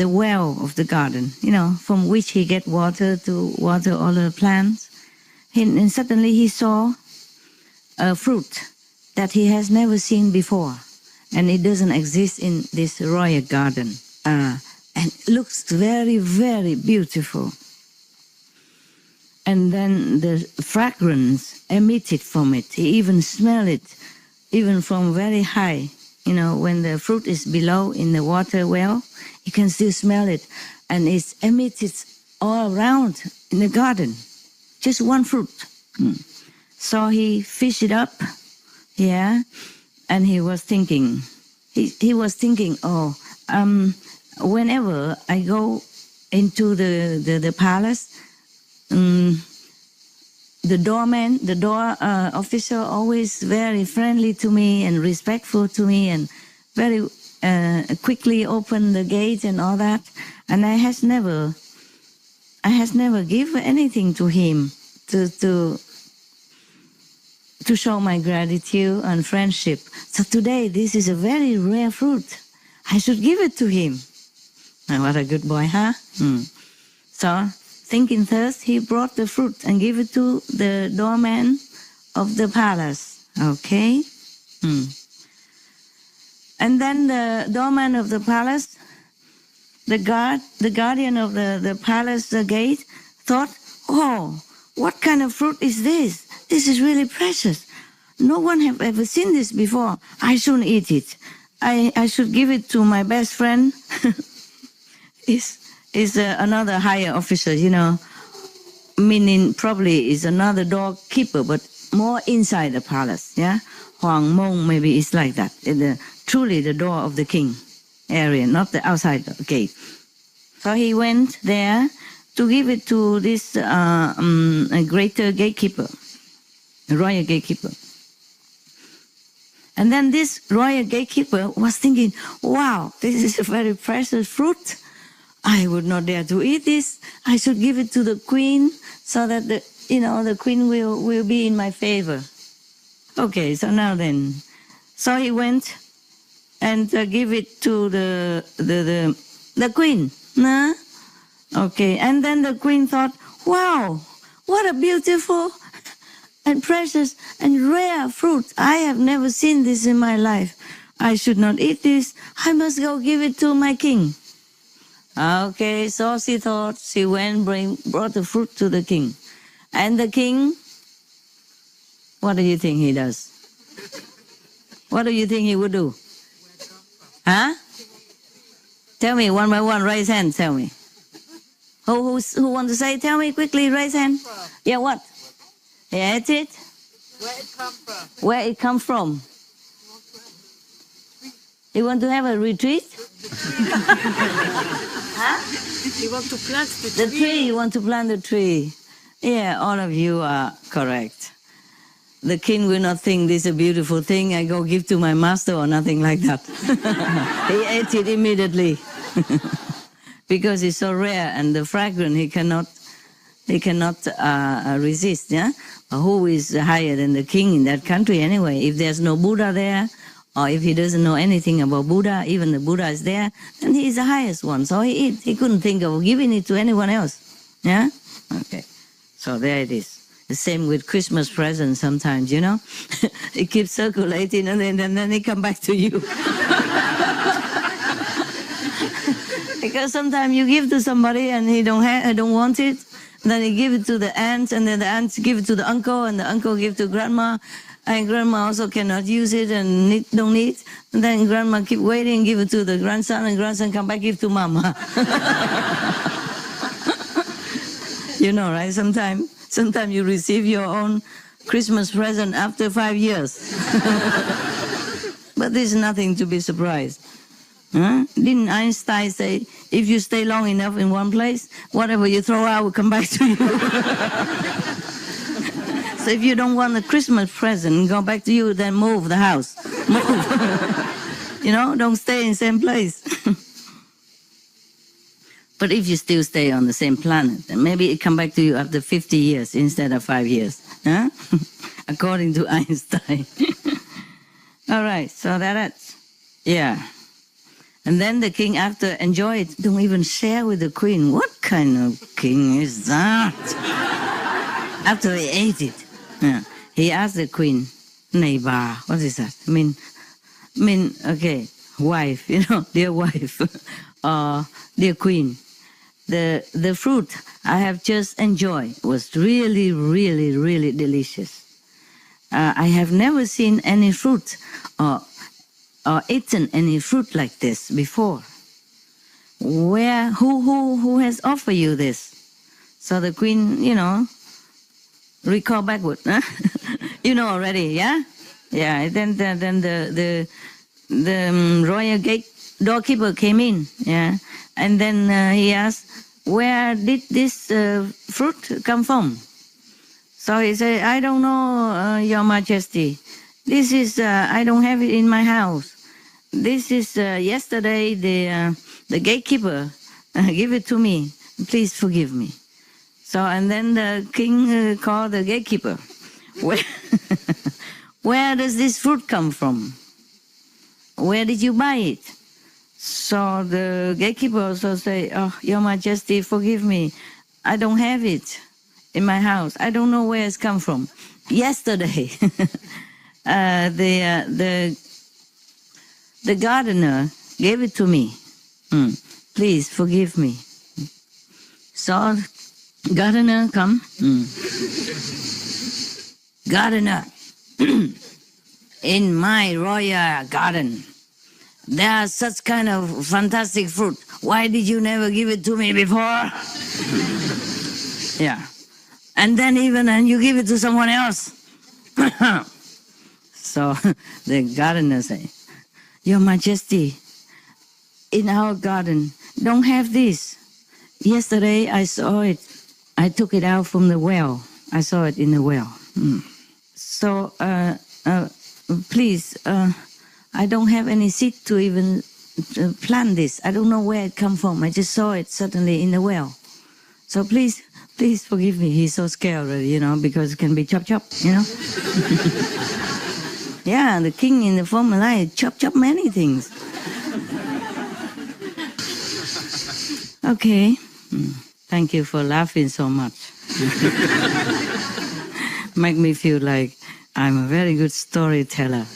well of the garden, from which he get water to water all the plants. And suddenly he saw a fruit that he has never seen before, and it doesn't exist in this royal garden, and it looks very, very beautiful. And then the fragrance emitted from it. He even smelled it, even from very high. When the fruit is below in the water well, you can still smell it. And it's emitted all around in the garden. Just one fruit. So he fished it up, yeah, and he was thinking, whenever I go into the palace, the door officer always very friendly to me and respectful to me and very quickly open the gate and all that. And I has never give anything to him to show my gratitude and friendship. So today this is a very rare fruit. I should give it to him. Oh, what a good boy, huh? So, thinking thus, he brought the fruit and gave it to the doorman of the palace. Okay? And then the doorman of the palace, the guardian of the palace gate, thought, oh, what kind of fruit is this? This is really precious. No one have ever seen this before. I shouldn't eat it. I should give it to my best friend. Is another higher officer, meaning probably is another doorkeeper, but more inside the palace, yeah? Huang Mong, maybe it's like that. Truly the door of the king area, not the outside gate. So he went there to give it to this greater gatekeeper, a royal gatekeeper. And then this royal gatekeeper was thinking, wow, this is a very precious fruit. I would not dare to eat this. I should give it to the queen so that the queen will be in my favor. Okay, so now then. So he went and give it to the queen. Nah? Okay, and then the queen thought, wow, what a beautiful and precious and rare fruit. I have never seen this in my life. I should not eat this. I must go give it to my king. Okay, so she thought. She went brought the fruit to the king. And the king, what do you think he does? What do you think he would do? Huh? Tell me one by one, raise hand, tell me. Who want to say? Tell me quickly, raise hand. Yeah, what? Yeah, ate it? Where it come from? Where it come from? You want to have a retreat? Huh? You want to plant The tree, you want to plant the tree. Yeah, all of you are correct. The king will not think this is a beautiful thing I go give to my master or nothing like that. He ate it immediately. Because it's so rare and the fragrance he cannot resist. Yeah, who is higher than the king in that country anyway? If there's no Buddha there, or if he doesn't know anything about Buddha, even the Buddha is there, then he is the highest one. So he couldn't think of giving it to anyone else. Yeah, okay. So there it is. The same with Christmas presents sometimes. It keeps circulating and then it come back to you. Because sometimes you give to somebody and he don't want it. Then he give it to the aunt, and then the aunt give it to the uncle, and the uncle give to grandma, and grandma also cannot use it and don't need. And then grandma keep waiting, give it to the grandson, and grandson come back give to mama. Right? Sometimes you receive your own Christmas present after 5 years. But there's nothing to be surprised. Huh? Didn't Einstein say, if you stay long enough in one place, whatever you throw out will come back to you? So if you don't want a Christmas present, go back to you, then move the house. Move. Don't stay in the same place. But if you still stay on the same planet, then maybe it come back to you after 50 years instead of 5 years. Huh? According to Einstein. All right, so that's, yeah. And then the king, after enjoy it, don't even share with the queen. What kind of king is that? After he ate it, he asked the queen, "Này bà," what is that? I mean, okay, wife, dear wife, dear queen. The fruit I have just enjoyed was really, really, really delicious. I have never seen any fruit or eaten any fruit like this before. Who has offered you this? So the queen, recall backward. Huh? You know already, yeah? Yeah, then the royal gate doorkeeper came in, yeah? And then he asked, where did this fruit come from? So he said, I don't know, Your Majesty. This is, I don't have it in my house. This is yesterday the gatekeeper gave it to me. Please forgive me. So, and then the king called the gatekeeper. Where does this fruit come from? Where did you buy it? So the gatekeeper also say, oh, Your Majesty, forgive me. I don't have it in my house. I don't know where it's come from. Yesterday, the gardener gave it to me. Please forgive me. So gardener come. Gardener, in my royal garden, there are such kind of fantastic fruit. Why did you never give it to me before? Yeah. And then you give it to someone else. So the gardener say, Your Majesty, in our garden, don't have this. Yesterday I saw it. I took it out from the well. I saw it in the well. So please, I don't have any seed to even plant this. I don't know where it come from. I just saw it suddenly in the well. So please forgive me. He's so scared already, because it can be chop, Yeah, the king in the former life chop many things. Okay. Thank you for laughing so much. Make me feel like I'm a very good storyteller.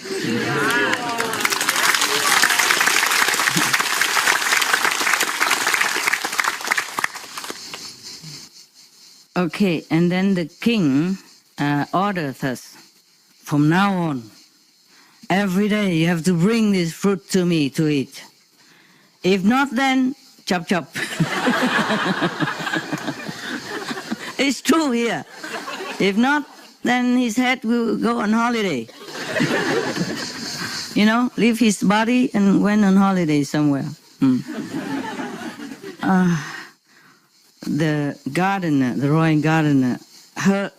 Okay, and then the king ordered us, from now on, every day you have to bring this fruit to me to eat. If not, then chop. It's true here. If not, then his head will go on holiday. Leave his body and went on holiday somewhere. The gardener, the royal gardener,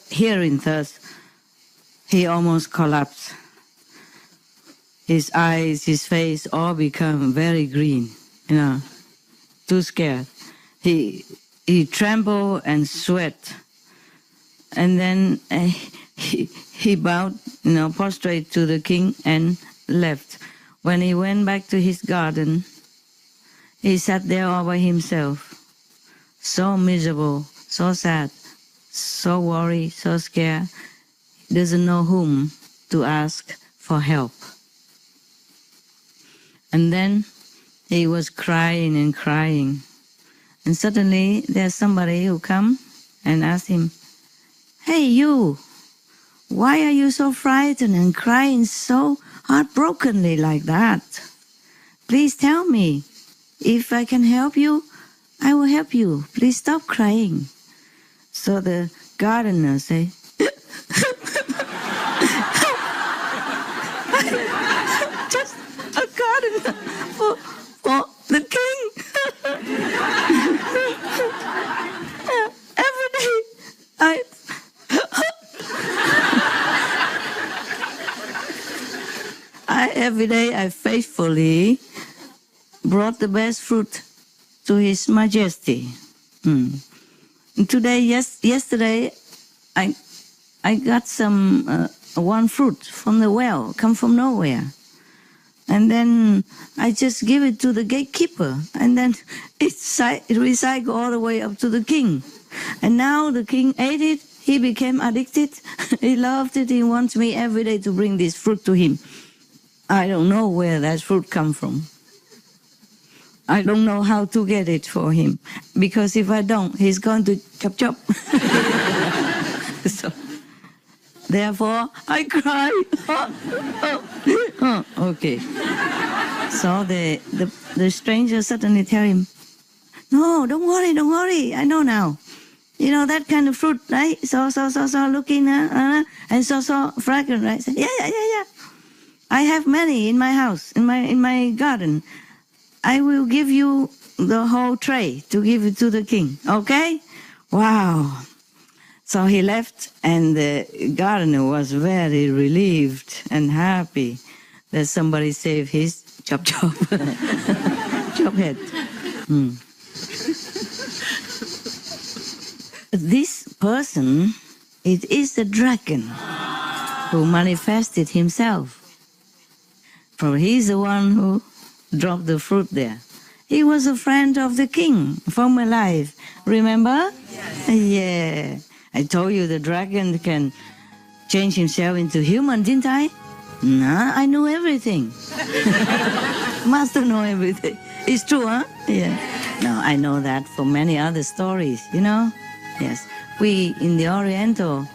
hearing this, he almost collapsed. His eyes, his face all become very green, too scared. He trembled and sweat. And then he bowed, prostrate to the king and left. When he went back to his garden, he sat there all by himself, so miserable, so sad, so worried, so scared. He doesn't know whom to ask for help. And then he was crying and crying. And suddenly there's somebody who come and ask him, "Hey, you, why are you so frightened and crying so heartbrokenly like that? Please tell me. If I can help you, I will help you. Please stop crying." So the gardener say, "Just a gardener for the king." Every day every day I faithfully brought the best fruit to His Majesty. Yesterday, I got some one fruit from the well, come from nowhere, and then I just give it to the gatekeeper, and then it recycled all the way up to the king, and now the king ate it. He became addicted. He loved it. He wants me every day to bring this fruit to him. I don't know where that fruit come from. I don't know how to get it for him, because if I don't, he's going to chop. So, therefore, I cry. Okay. So the stranger suddenly tell him, "No, don't worry. I know now. That kind of fruit, right? So looking, and so fragrant, right? Yeah. I have many in my house, in my garden. I will give you the whole tray to give it to the king, okay?" Wow. So he left, and the gardener was very relieved and happy that somebody saved his chop head. This person, it is the dragon who manifested himself. For he's the one who dropped the fruit there. He was a friend of the king from my life. Remember? Yes. Yeah. I told you the dragon can change himself into human, didn't I? Nah, I knew everything. Master know everything. It's true, huh? Yeah. No, I know that from many other stories, Yes. We in the Oriental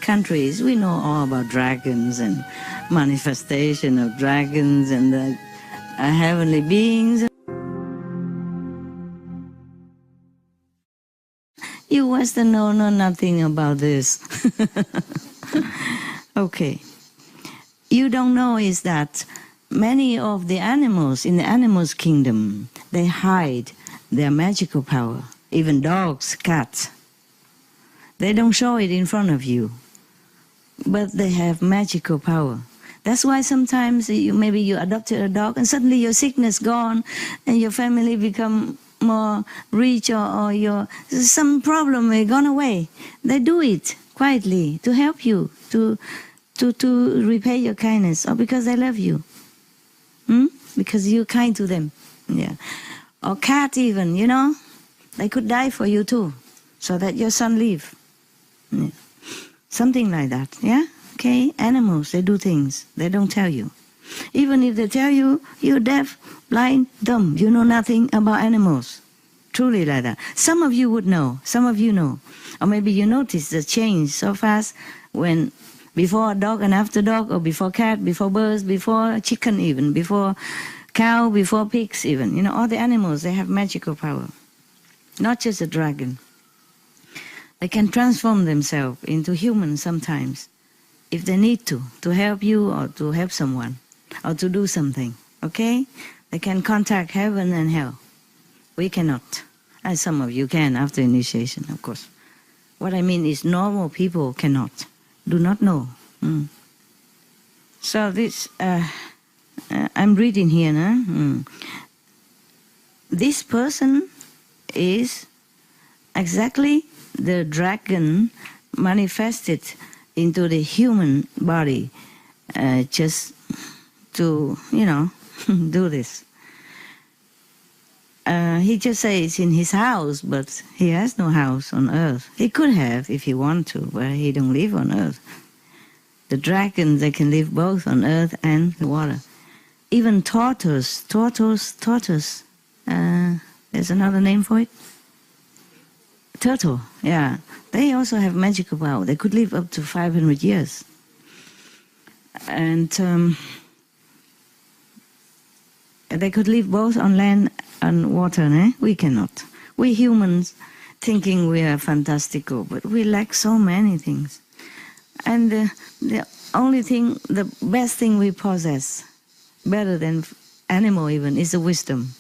countries, we know all about dragons and manifestation of dragons and the heavenly beings. You Western know nothing about this. Okay. You don't know is that many of the animals in the animals kingdom, they hide their magical power. Even dogs, cats. They don't show it in front of you, but they have magical power. That's why sometimes maybe you adopted a dog and suddenly your sickness gone and your family become more rich, or some problem gone away. They do it quietly to help you, to repay your kindness, or because they love you. Because you're kind to them. Yeah. Or cat even, they could die for you too, so that your son live. Yeah. Something like that, yeah? Okay, animals, they do things, they don't tell you. Even if they tell you, you're deaf, blind, dumb, you know nothing about animals. Truly like that. Some of you would know, some of you know. Or maybe you notice the change so fast when before a dog and after dog, or before cat, before birds, before chicken even, before cow, before pigs even. All the animals, they have magical power. Not just a dragon. They can transform themselves into humans sometimes, if they need to help you or to help someone, or to do something, okay? They can contact heaven and hell. We cannot. And some of you can after initiation, of course. What I mean is normal people cannot, do not know. So this, I'm reading here now. This person is exactly the dragon manifested into the human body, just to, do this. He just says in his house, but he has no house on earth. He could have if he want to, but he don't live on earth. The dragons, they can live both on earth and the water. Even tortoise. There's another name for it. Turtle, yeah. They also have magical power. They could live up to 500 years. And they could live both on land and water, eh? We cannot. We humans thinking we are fantastical, but we lack so many things. And the only thing, the best thing we possess, better than animal even, is the wisdom.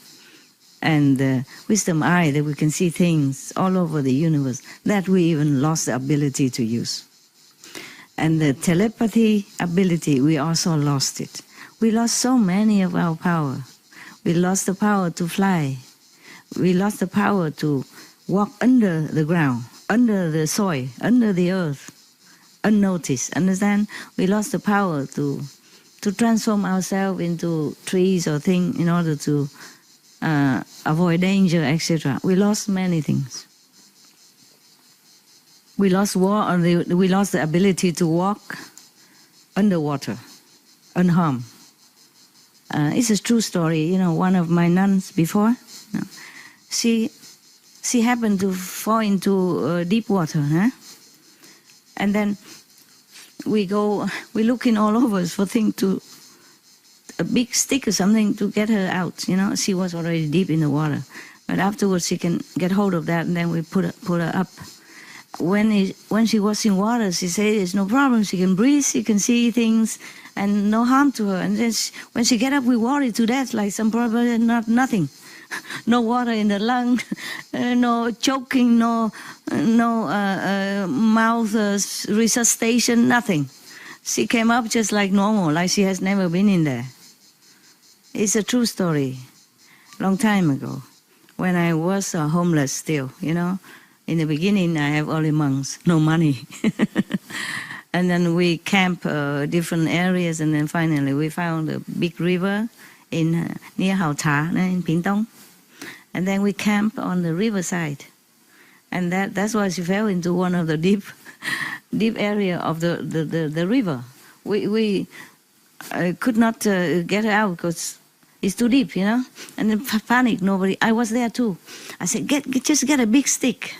And the wisdom eye, that we can see things all over the universe, that we even lost the ability to use. And the telepathy ability, we also lost it. We lost so many of our power. We lost the power to fly. We lost the power to walk under the ground, under the soil, under the earth, unnoticed. Understand? We lost the power to transform ourselves into trees or things in order to avoid danger, etc. We lost many things. We lost we lost the ability to walk underwater, unharmed. It's a true story. One of my nuns before, she happened to fall into deep water, huh? And then we looking all over for a big stick or something to get her out. She was already deep in the water, but afterwards she can get hold of that, and then we put her up. When she was in water, she said there's no problem. She can breathe, she can see things, and no harm to her. And then when she get up, we worry to death, like some problem, nothing. No water in the lung, no choking, no mouth resuscitation, nothing. She came up just like normal, like she has never been in there. It's a true story. Long time ago, when I was homeless still, In the beginning, I have only monks, no money. And then we camp different areas, and then finally we found a big river near Hào Thả, in Pingtung. And then we camp on the riverside. And that's why she fell into one of the deep area of the river. We could not get her out because it's too deep, And then panic, nobody. I was there too. I said, just get a big stick.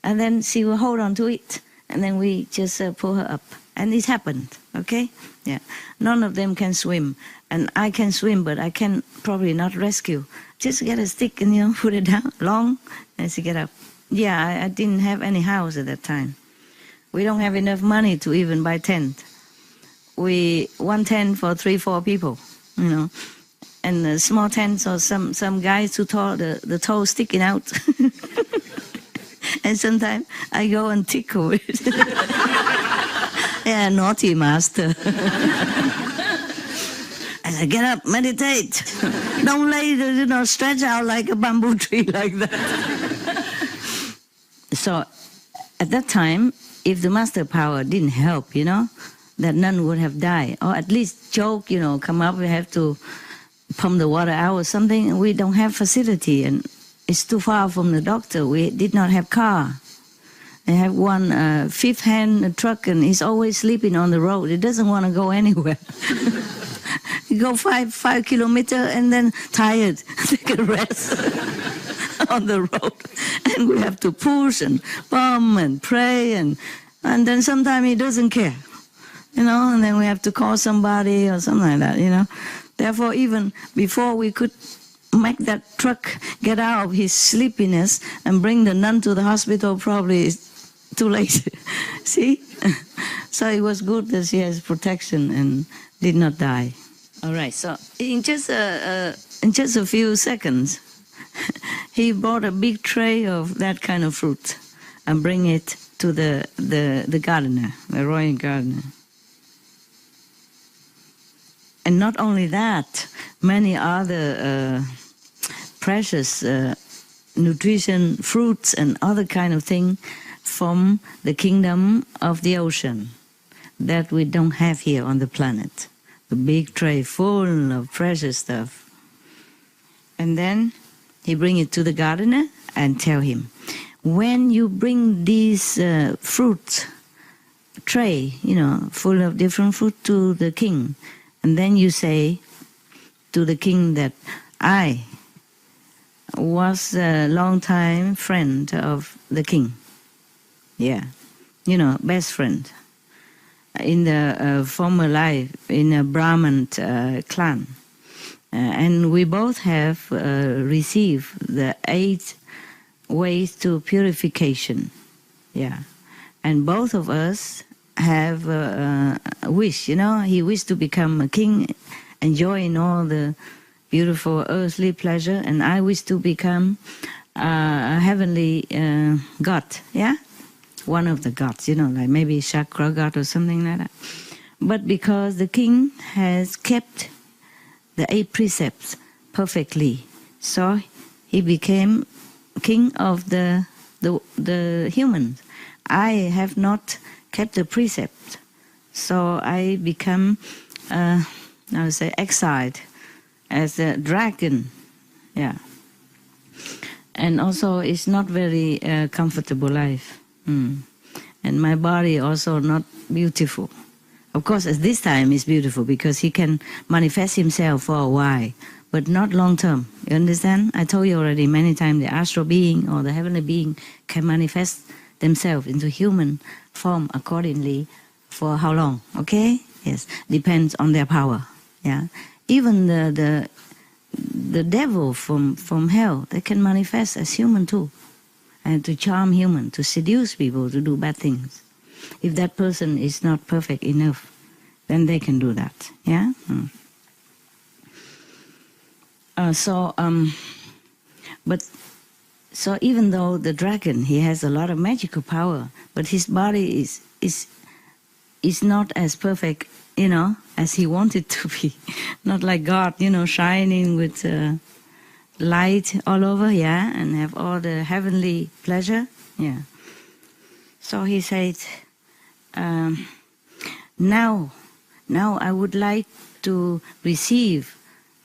And then she will hold on to it. And then we just pull her up. And it happened, okay? Yeah. None of them can swim. And I can swim, but I can probably not rescue. Just get a stick and, put it down long, and she get up. Yeah, I didn't have any house at that time. We don't have enough money to even buy tent. One tent for 3-4 people, And small tents or some guys who tore the toe sticking out. And sometimes I go and tickle it. Yeah, naughty master. I said, get up, meditate. Don't lay, stretch out like a bamboo tree like that. So at that time, if the master power didn't help, that nun would have died. Or at least choke, come up, we have to pump the water out or something. We don't have facility and it's too far from the doctor. We did not have car. I have one fifth-hand truck and he's always sleeping on the road. He doesn't want to go anywhere. He go 5 kilometers and then tired, take a rest on the road. And we have to push and pump and pray and then sometimes he doesn't care, and then we have to call somebody or something like that, Therefore, even before we could make that truck get out of his sleepiness and bring the nun to the hospital, probably it's too late. See? So it was good that she has protection and did not die. All right, so in just a few seconds, he brought a big tray of that kind of fruit and bring it to the gardener, the royal gardener. And not only that, many other precious nutrition, fruits and other kind of thing from the kingdom of the ocean that we don't have here on the planet. The big tray full of precious stuff. And then he bring it to the gardener and tell him, when you bring these fruit tray, full of different fruit to the king, and then you say to the king that I was a long-time friend of the king. Yeah, best friend. In the former life, in a Brahmin clan. And we both have received the 8 ways to purification. Yeah. And both of us have a wish, he wished to become a king, enjoying all the beautiful earthly pleasure, and I wish to become a heavenly god, yeah? One of the gods, like maybe chakra god or something like that. But because the king has kept the 8 precepts perfectly, so he became king of the humans. I have not kept the precept, so I become, exiled as a dragon, yeah. And also, it's not very comfortable life. And my body also not beautiful. Of course, at this time it's beautiful because he can manifest himself for a while, but not long term. You understand? I told you already many times the astral being or the heavenly being can manifest themselves into human form accordingly for how long? Okay? Yes, depends on their power. Yeah, even the devil from hell, they can manifest as human too. And to charm human, to seduce people to do bad things. If that person is not perfect enough, then they can do that. Yeah. So even though the dragon, he has a lot of magical power, but his body is not as perfect, as he wanted to be. Not like God, shining with light all over, yeah, and have all the heavenly pleasure, yeah. So he said, now I would like to receive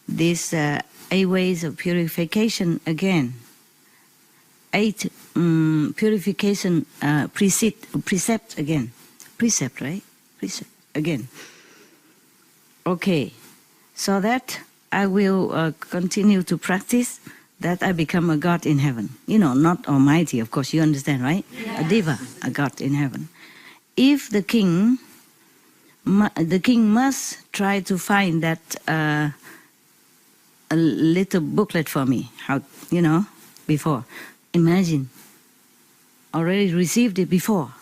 these 8 ways of purification again. 8 purification precept again. Precept, right? Precept again. Okay, so that I will continue to practice, that I become a god in heaven. Not almighty, of course, you understand, right? Yeah. A diva, a god in heaven. If the king must try to find that a little booklet for me, how, before. Imagine, already received it before,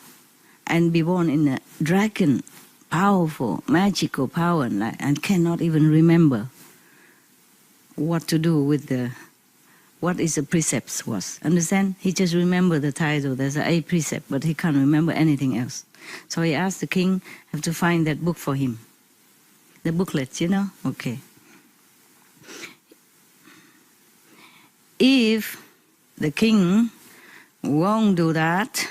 and be born in a dragon, powerful, magical power, and cannot even remember what to do with what is the precepts was. Understand? He just remember the title, there's an 8 precept, but he can't remember anything else. So he asked the king have to find that book for him. The booklet, Okay. if the king won't do that,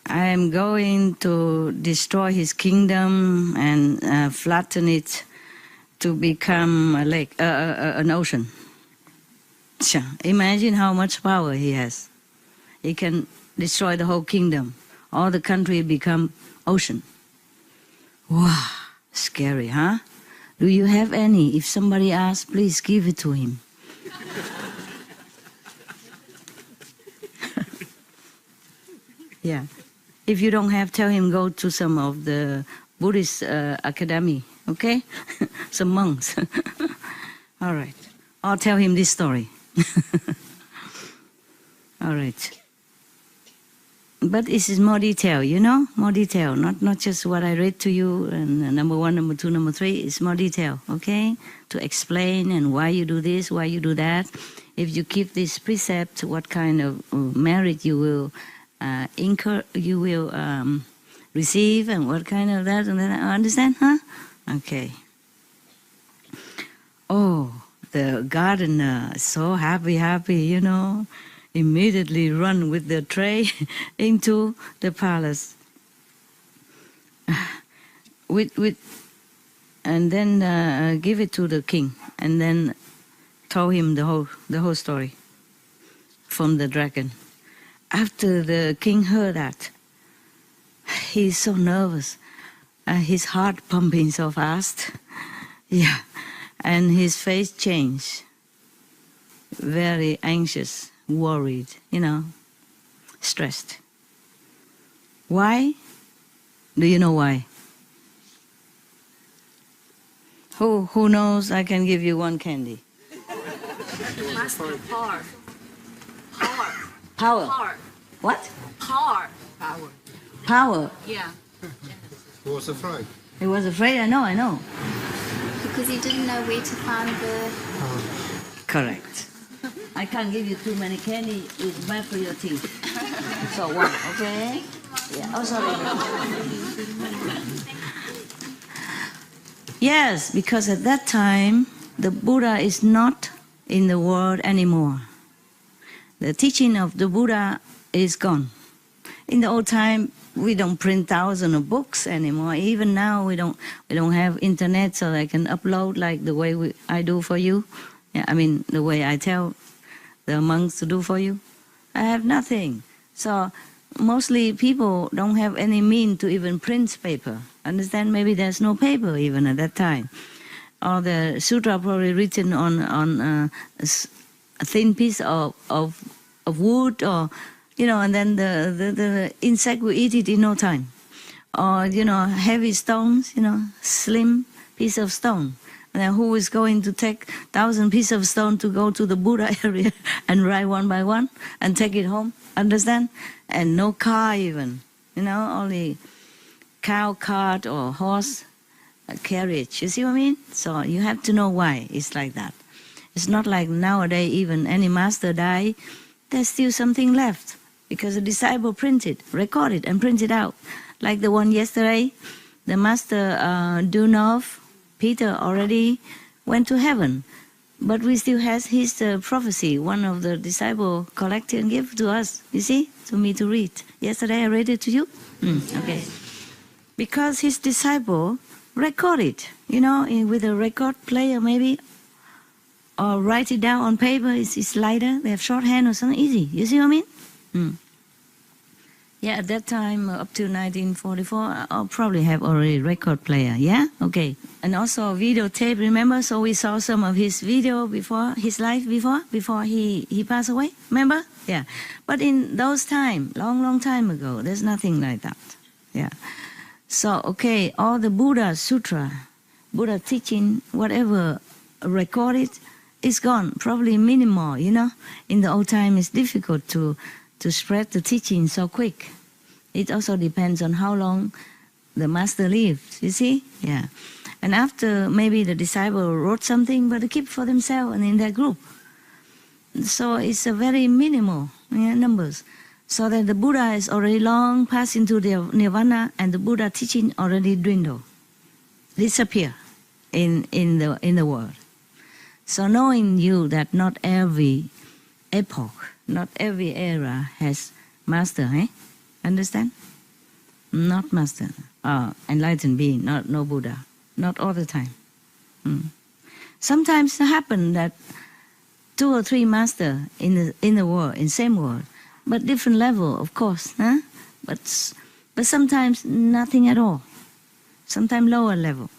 I am going to destroy his kingdom and flatten it to become a lake, an ocean. Imagine how much power he has. He can destroy the whole kingdom. All the country become ocean. Wow, scary, huh? Do you have any? If somebody asks, please give it to him. Yeah. If you don't have, tell him go to some of the Buddhist academy, okay? Some monks. All right. I'll tell him this story. All right. But this is more detail, you know? More detail, not just what I read to you, and number 1, number 2, number 3. It's more detail, okay? To explain and why you do this, why you do that. If you keep this precept, what kind of merit you will receive, and what kind of that and that. Understand, huh? Okay. Oh, the gardener, so happy, you know, immediately run with the tray into the palace. And then give it to the king, and then told him the whole story from the dragon. After the king heard that, he's so nervous. His heart pumping so fast. Yeah. And his face changed. Very anxious, worried, you know, stressed. Why? Do you know why? Who knows? I can give you one candy. Master power. Power. Power. Power. What? Power. Power. Yeah. He was afraid. He was afraid, I know. Because he didn't know where to find the... Correct. I can't give you too many candy, it's bad for your teeth. So one, okay? Yeah, oh sorry. Yes, because at that time, the Buddha is not in the world anymore. The teaching of the Buddha is gone. In the old time, we don't print thousands of books anymore. Even now, we don't have internet, so I can upload like the way I do for you. Yeah, I mean the way I tell the monks to do for you. I have nothing. So mostly people don't have any means to even print paper. Understand? Maybe there's no paper even at that time. Or the sutra probably written on a thin piece of wood, or you know, and then the insect will eat it in no time. Or you know, heavy stones, you know, slim piece of stone. And then who is going to take 1,000 pieces of stone to go to the Buddha area and ride one by one and take it home? Understand? And no car even, you know, only cow cart or horse carriage. You see what I mean? So you have to know why it's like that. It's not like nowadays even any master die, there's still something left because the disciple printed, recorded and printed out. Like the one yesterday, the master Dunov, Peter already went to heaven, but we still has his prophecy. One of the disciples collected and gave to us, you see, to me to read. Yesterday I read it to you. Okay. Because his disciple recorded, you know, with a record player maybe, or write it down on paper. It's lighter. They have shorthand or something easy. You see what I mean? Yeah, at that time, up to 1944, I'll probably have already record player, yeah? Okay. And also videotape, remember? So we saw some of his video before, his life before he passed away, remember? Yeah. But in those time, long time ago, there's nothing like that, yeah. So, okay, all the Buddha Sutra, Buddha teaching, whatever recorded, is gone, probably minimal, you know? In the old time, it's difficult to spread the teaching so quick. It also depends on how long the master lived, you see? Yeah. And after, maybe the disciple wrote something, but they keep for themselves and in their group. So it's a very minimal numbers. So that the Buddha is already long passed into the nirvana, and the Buddha teaching already dwindle, disappear in the world. So knowing you that not every epoch, not every era has master, eh? Understand? Not master, enlightened being, no Buddha, not all the time. Sometimes it happens that 2 or 3 masters in the world, in same world, but different level, of course, huh? But sometimes nothing at all. Sometimes lower level.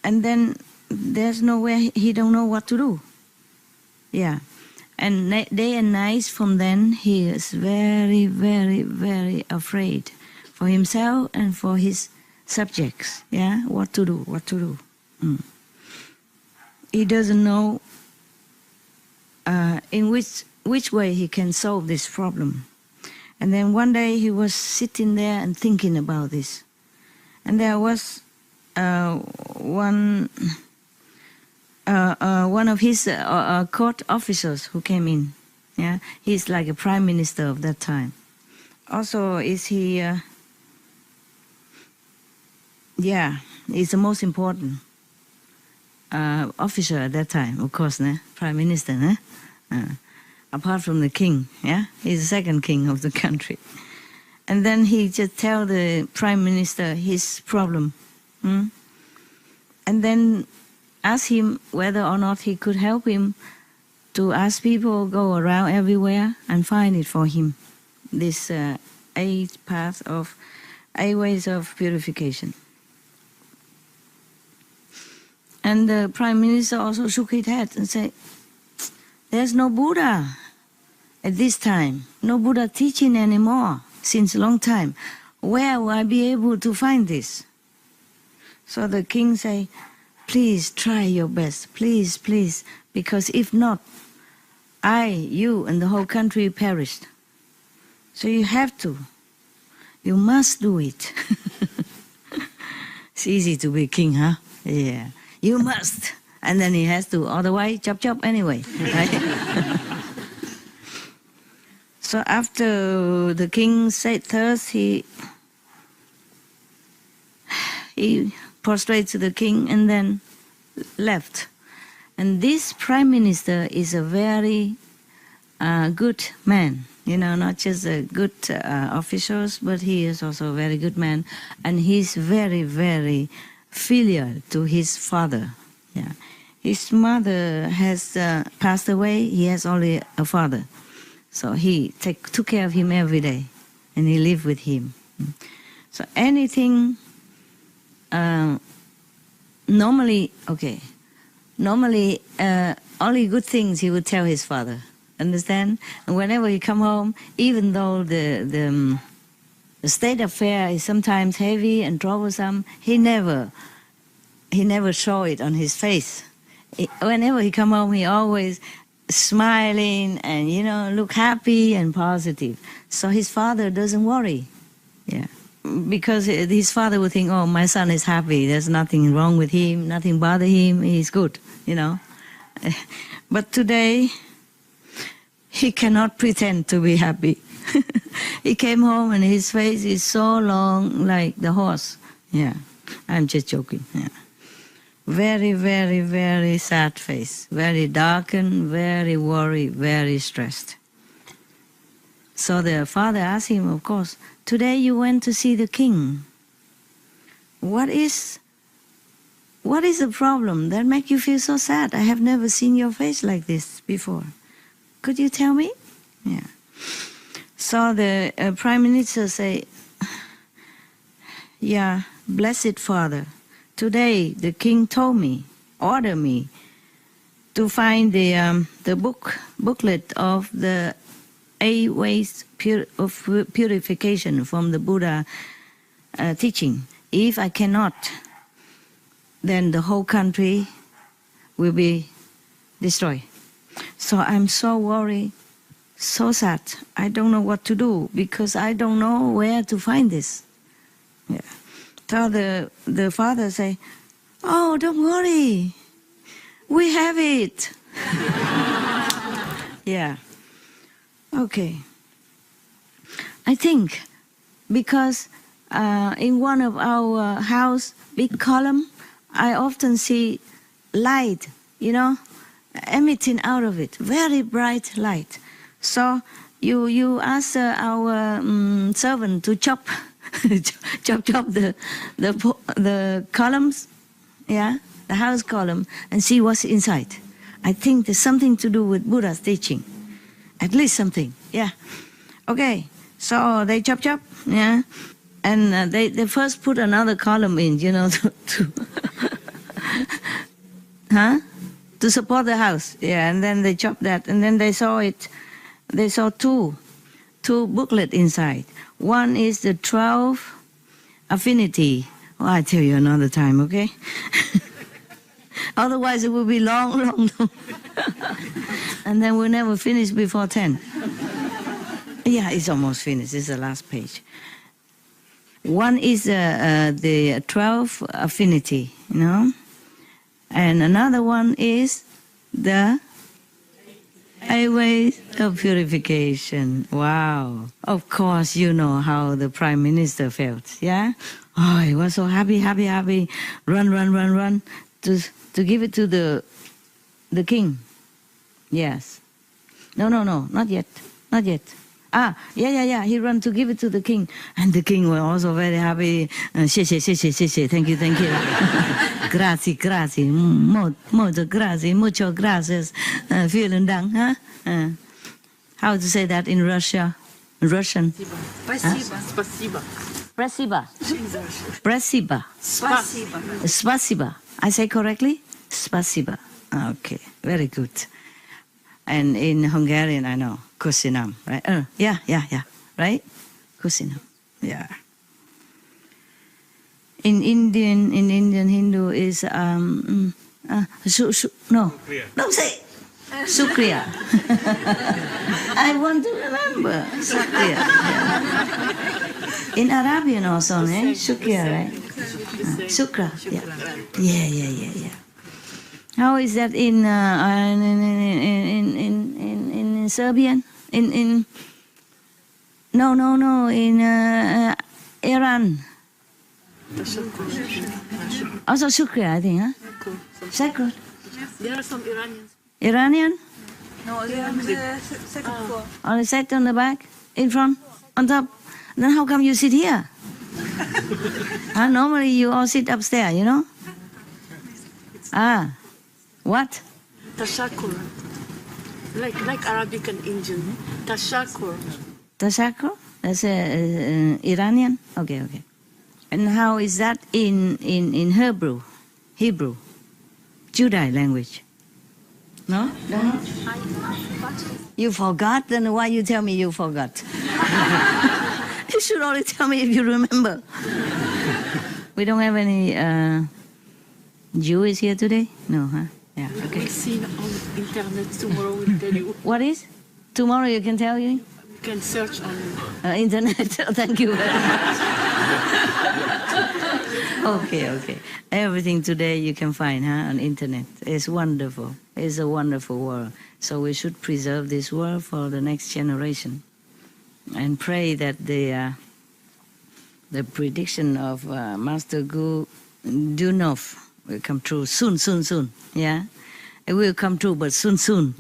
And then there's nowhere, he don't know what to do. Yeah. And day and night from then, he is very, very, very afraid for himself and for his subjects. Yeah, what to do. He doesn't know in which way he can solve this problem. And then one day he was sitting there and thinking about this. And there was one of his court officers who came in. Yeah, he's like a prime minister of that time. Also, is he? He's the most important officer at that time, of course, prime minister. Apart from the king, yeah, he's the second king of the country. And then he just tell the prime minister his problem, and then ask him whether or not he could help him to ask people go around everywhere and find it for him, this 8 ways of purification. And the prime minister also shook his head and said, "There's no Buddha at this time, no Buddha teaching anymore since a long time. Where will I be able to find this?" So the king say, "Please try your best, please, please, because if not, you and the whole country perished. So you have to, you must do it." It's easy to be king, huh? Yeah, you must. And then he has to, otherwise, chop anyway, right? So after the king said thus, he prostrated to the king and then left. And this prime minister is a very good man, not just a good officials, but he is also a very good man. And he's very, very filial to his father. Yeah. His mother has passed away. He has only a father. So he took care of him every day, and he lived with him. So anything, normally, only good things he would tell his father. Understand? And whenever he come home, even though the state affair is sometimes heavy and troublesome, he never show it on his face. Whenever he come home, he always smiling and look happy and positive. So his father doesn't worry, yeah, because his father would think, "Oh, my son is happy. There's nothing wrong with him. Nothing bother him. He's good, But today, he cannot pretend to be happy. He came home and his face is so long, like the horse. Yeah, I'm just joking. Yeah. Very, very, very sad face. Very darkened, very worried, very stressed. So the father asked him, of course, "Today you went to see the king. What is the problem that make you feel so sad? I have never seen your face like this before. Could you tell me?" Yeah. So the prime minister say, "Yeah, blessed father, today the king ordered me to find the booklet of the 8 ways of purification from the Buddha teaching. If I cannot, then the whole country will be destroyed. So I'm so worried, so sad. I don't know what to do because I don't know where to find this." Yeah. So the father say, "Oh, don't worry, we have it." Yeah. Okay. I think because in one of our house, big column, I often see light, emitting out of it, very bright light. So you ask our servant to chop the columns, the house column, and see what's inside. I think there's something to do with Buddha's teaching, at least something. Yeah. Okay. So they chop, and they first put another column in, to support the house. Yeah, and then they chopped that, and then they saw two booklets inside. One is the 12 affinity. Oh, I'll tell you another time, okay? Otherwise it will be long. And then we'll never finish before 10. Yeah, it's almost finished. It's the last page. One is the 12 affinity, and another one is the 8 ways of purification. Wow. Of course, you know how the Prime Minister felt, yeah? Oh, he was so happy. Run to give it to the king. Yes. No, not yet. Yeah. He ran to give it to the king. And the king was also very happy. 谢谢 Thank you. Grazie. Molto grazie. Mucho gracias. Vielen Dank. Huh? How to say that in Russian? Spasiba. I say correctly? Spasiba. Okay, very good. And in Hungarian, I know, Kusinam, right? Yeah, right? Kusinam, yeah. In Indian Hindu is, no, don't say, Sukriya. I want to remember, Sukriya. Yeah. In Arabian also, Shukriya, right? Shukra, yeah. How is that in Serbian? In Iran. Also shukriya, I think, huh? Second. There are some Iranians. Iranian? No, they're on the second floor. On the second, on the back, in front, on top. Then how come you sit here? Normally you all sit upstairs, What? Tashakur. Like Arabic and Indian. Tashakur. Tashakur? That's Iranian? Okay. And how is that in Hebrew? Judaic language? No? Don't know? You forgot? Then why you tell me you forgot? You should only tell me if you remember. We don't have any Jews here today? No, huh? Yeah, okay. We'll see on internet tomorrow. We'll tell you. What is? Tomorrow you can tell you? You can search on internet. Thank you very much. Okay. Everything today you can find on internet. It's wonderful. It's a wonderful world. So we should preserve this world for the next generation, and pray that the prediction of Master Gu Dunov will come true soon. Yeah, it will come true, but soon.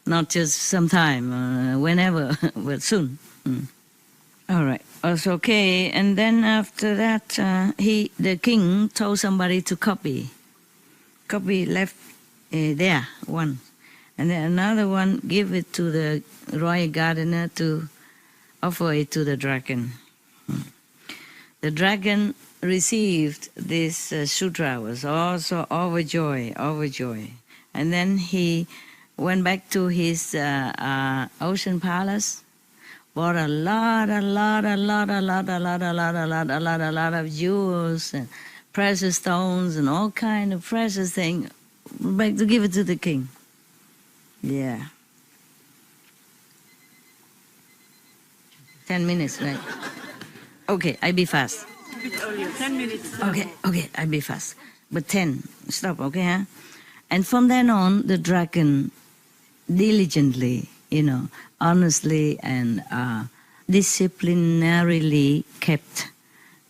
Not just sometime, whenever, but soon. All right. That's okay. And then after that, the king told somebody to copy left there one, and then another one give it to the royal gardener to offer it to the dragon. The dragon received this sutra, was also overjoyed, and then he went back to his ocean palace, bought a lot of jewels and precious stones and all kind of precious things, back to give it to the king. Yeah. 10 minutes, right? Okay, I'll be fast. a bit earlier. 10 minutes. Okay, I'll be fast. But 10, stop, okay, huh? And from then on, the dragon diligently, honestly and disciplinarily kept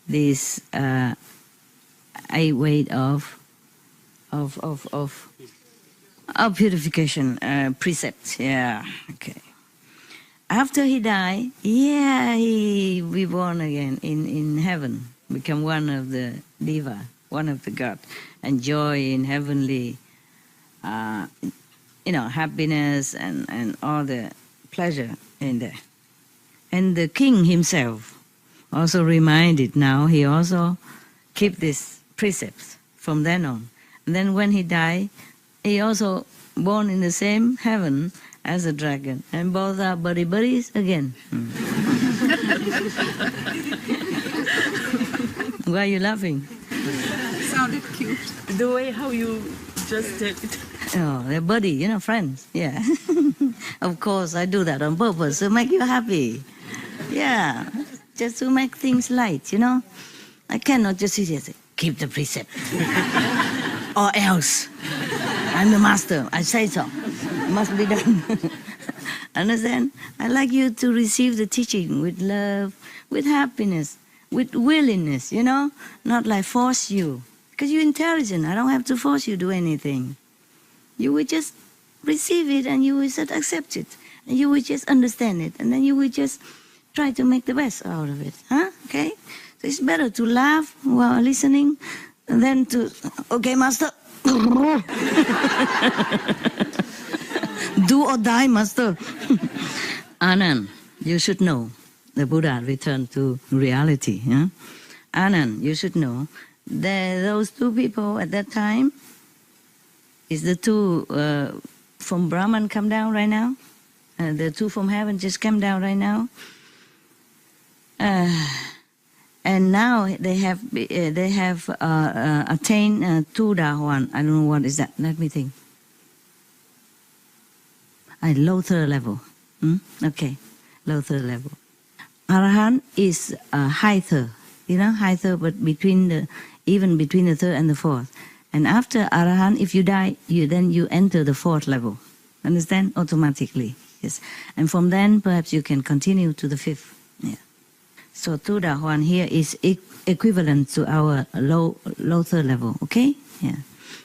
this 8 weight of Oh, purification precepts. Yeah. Okay. After he died, he reborn again in heaven, become one of the deva, one of the god, enjoy in heavenly, happiness and all the pleasure in there. And the king himself also reminded now, he also keep these precepts from then on. And then when he died, he also born in the same heaven as a dragon, and both are buddies again. Why are you laughing? Sounded cute. The way how you just did it. Oh, they're buddy, friends. Yeah. Of course, I do that on purpose to make you happy. Yeah, just to make things light, I cannot just sit here and say, keep the precept. Or else. I'm the master, I say so. It must be done. Understand? I like you to receive the teaching with love, with happiness, with willingness, not like force you. Because you're intelligent, I don't have to force you to do anything. You will just receive it and you will just accept it. And you will just understand it. And then you will just try to make the best out of it. Huh? Okay? So it's better to laugh while listening than to, okay, master. Do or die, master. Anand, you should know. The Buddha returned to reality. Yeah? Anand, you should know. Those two people at that time, is the two from Brahman come down right now? The two from heaven just came down right now. And now they have attained two Dahuan. I don't know what is that. Let me think. Lower level. Okay, lower level. Arahant is higher, higher, but even between the third and the fourth. And after Arahant, if you die, you enter the fourth level. Understand? Automatically. Yes. And from then, perhaps you can continue to the fifth. Yeah. So Tu Dahuan here is equivalent to our lower level. Okay? Yeah.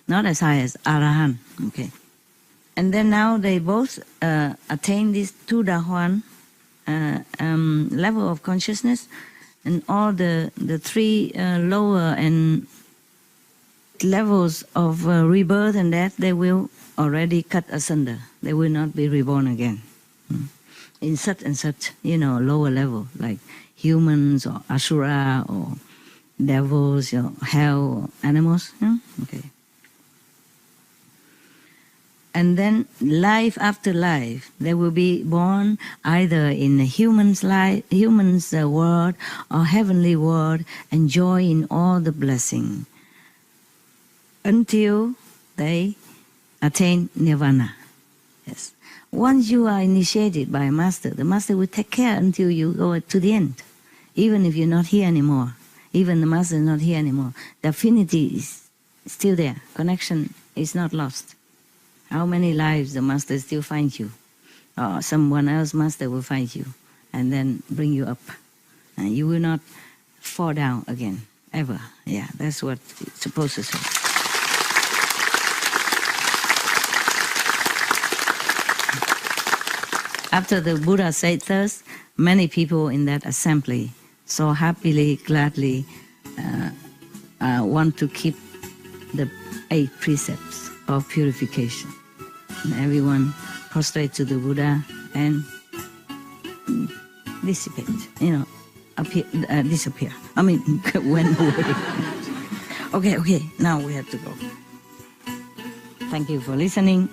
Not as high as Arahant. Okay. And then now they both attain this Tu Dahuan level of consciousness, and all the three lower and levels of rebirth and death, they will already cut asunder. They will not be reborn again. In such and such, lower level, like humans or asura or devils or hell or animals. Okay. And then life after life, they will be born either in a human's world or heavenly world, enjoy in all the blessing until they attain nirvana. Yes. Once you are initiated by a master, the master will take care until you go to the end. Even if you're not here anymore, even the master is not here anymore, the affinity is still there. Connection is not lost. How many lives the master still finds you, or someone else master will find you, and then bring you up, and you will not fall down again ever. Yeah, that's what it's supposed to say. After the Buddha said thus, many people in that assembly so happily, gladly want to keep the 8 precepts of purification. And everyone prostrate to the Buddha and dissipate, disappear. Went away. Okay, now we have to go. Thank you for listening.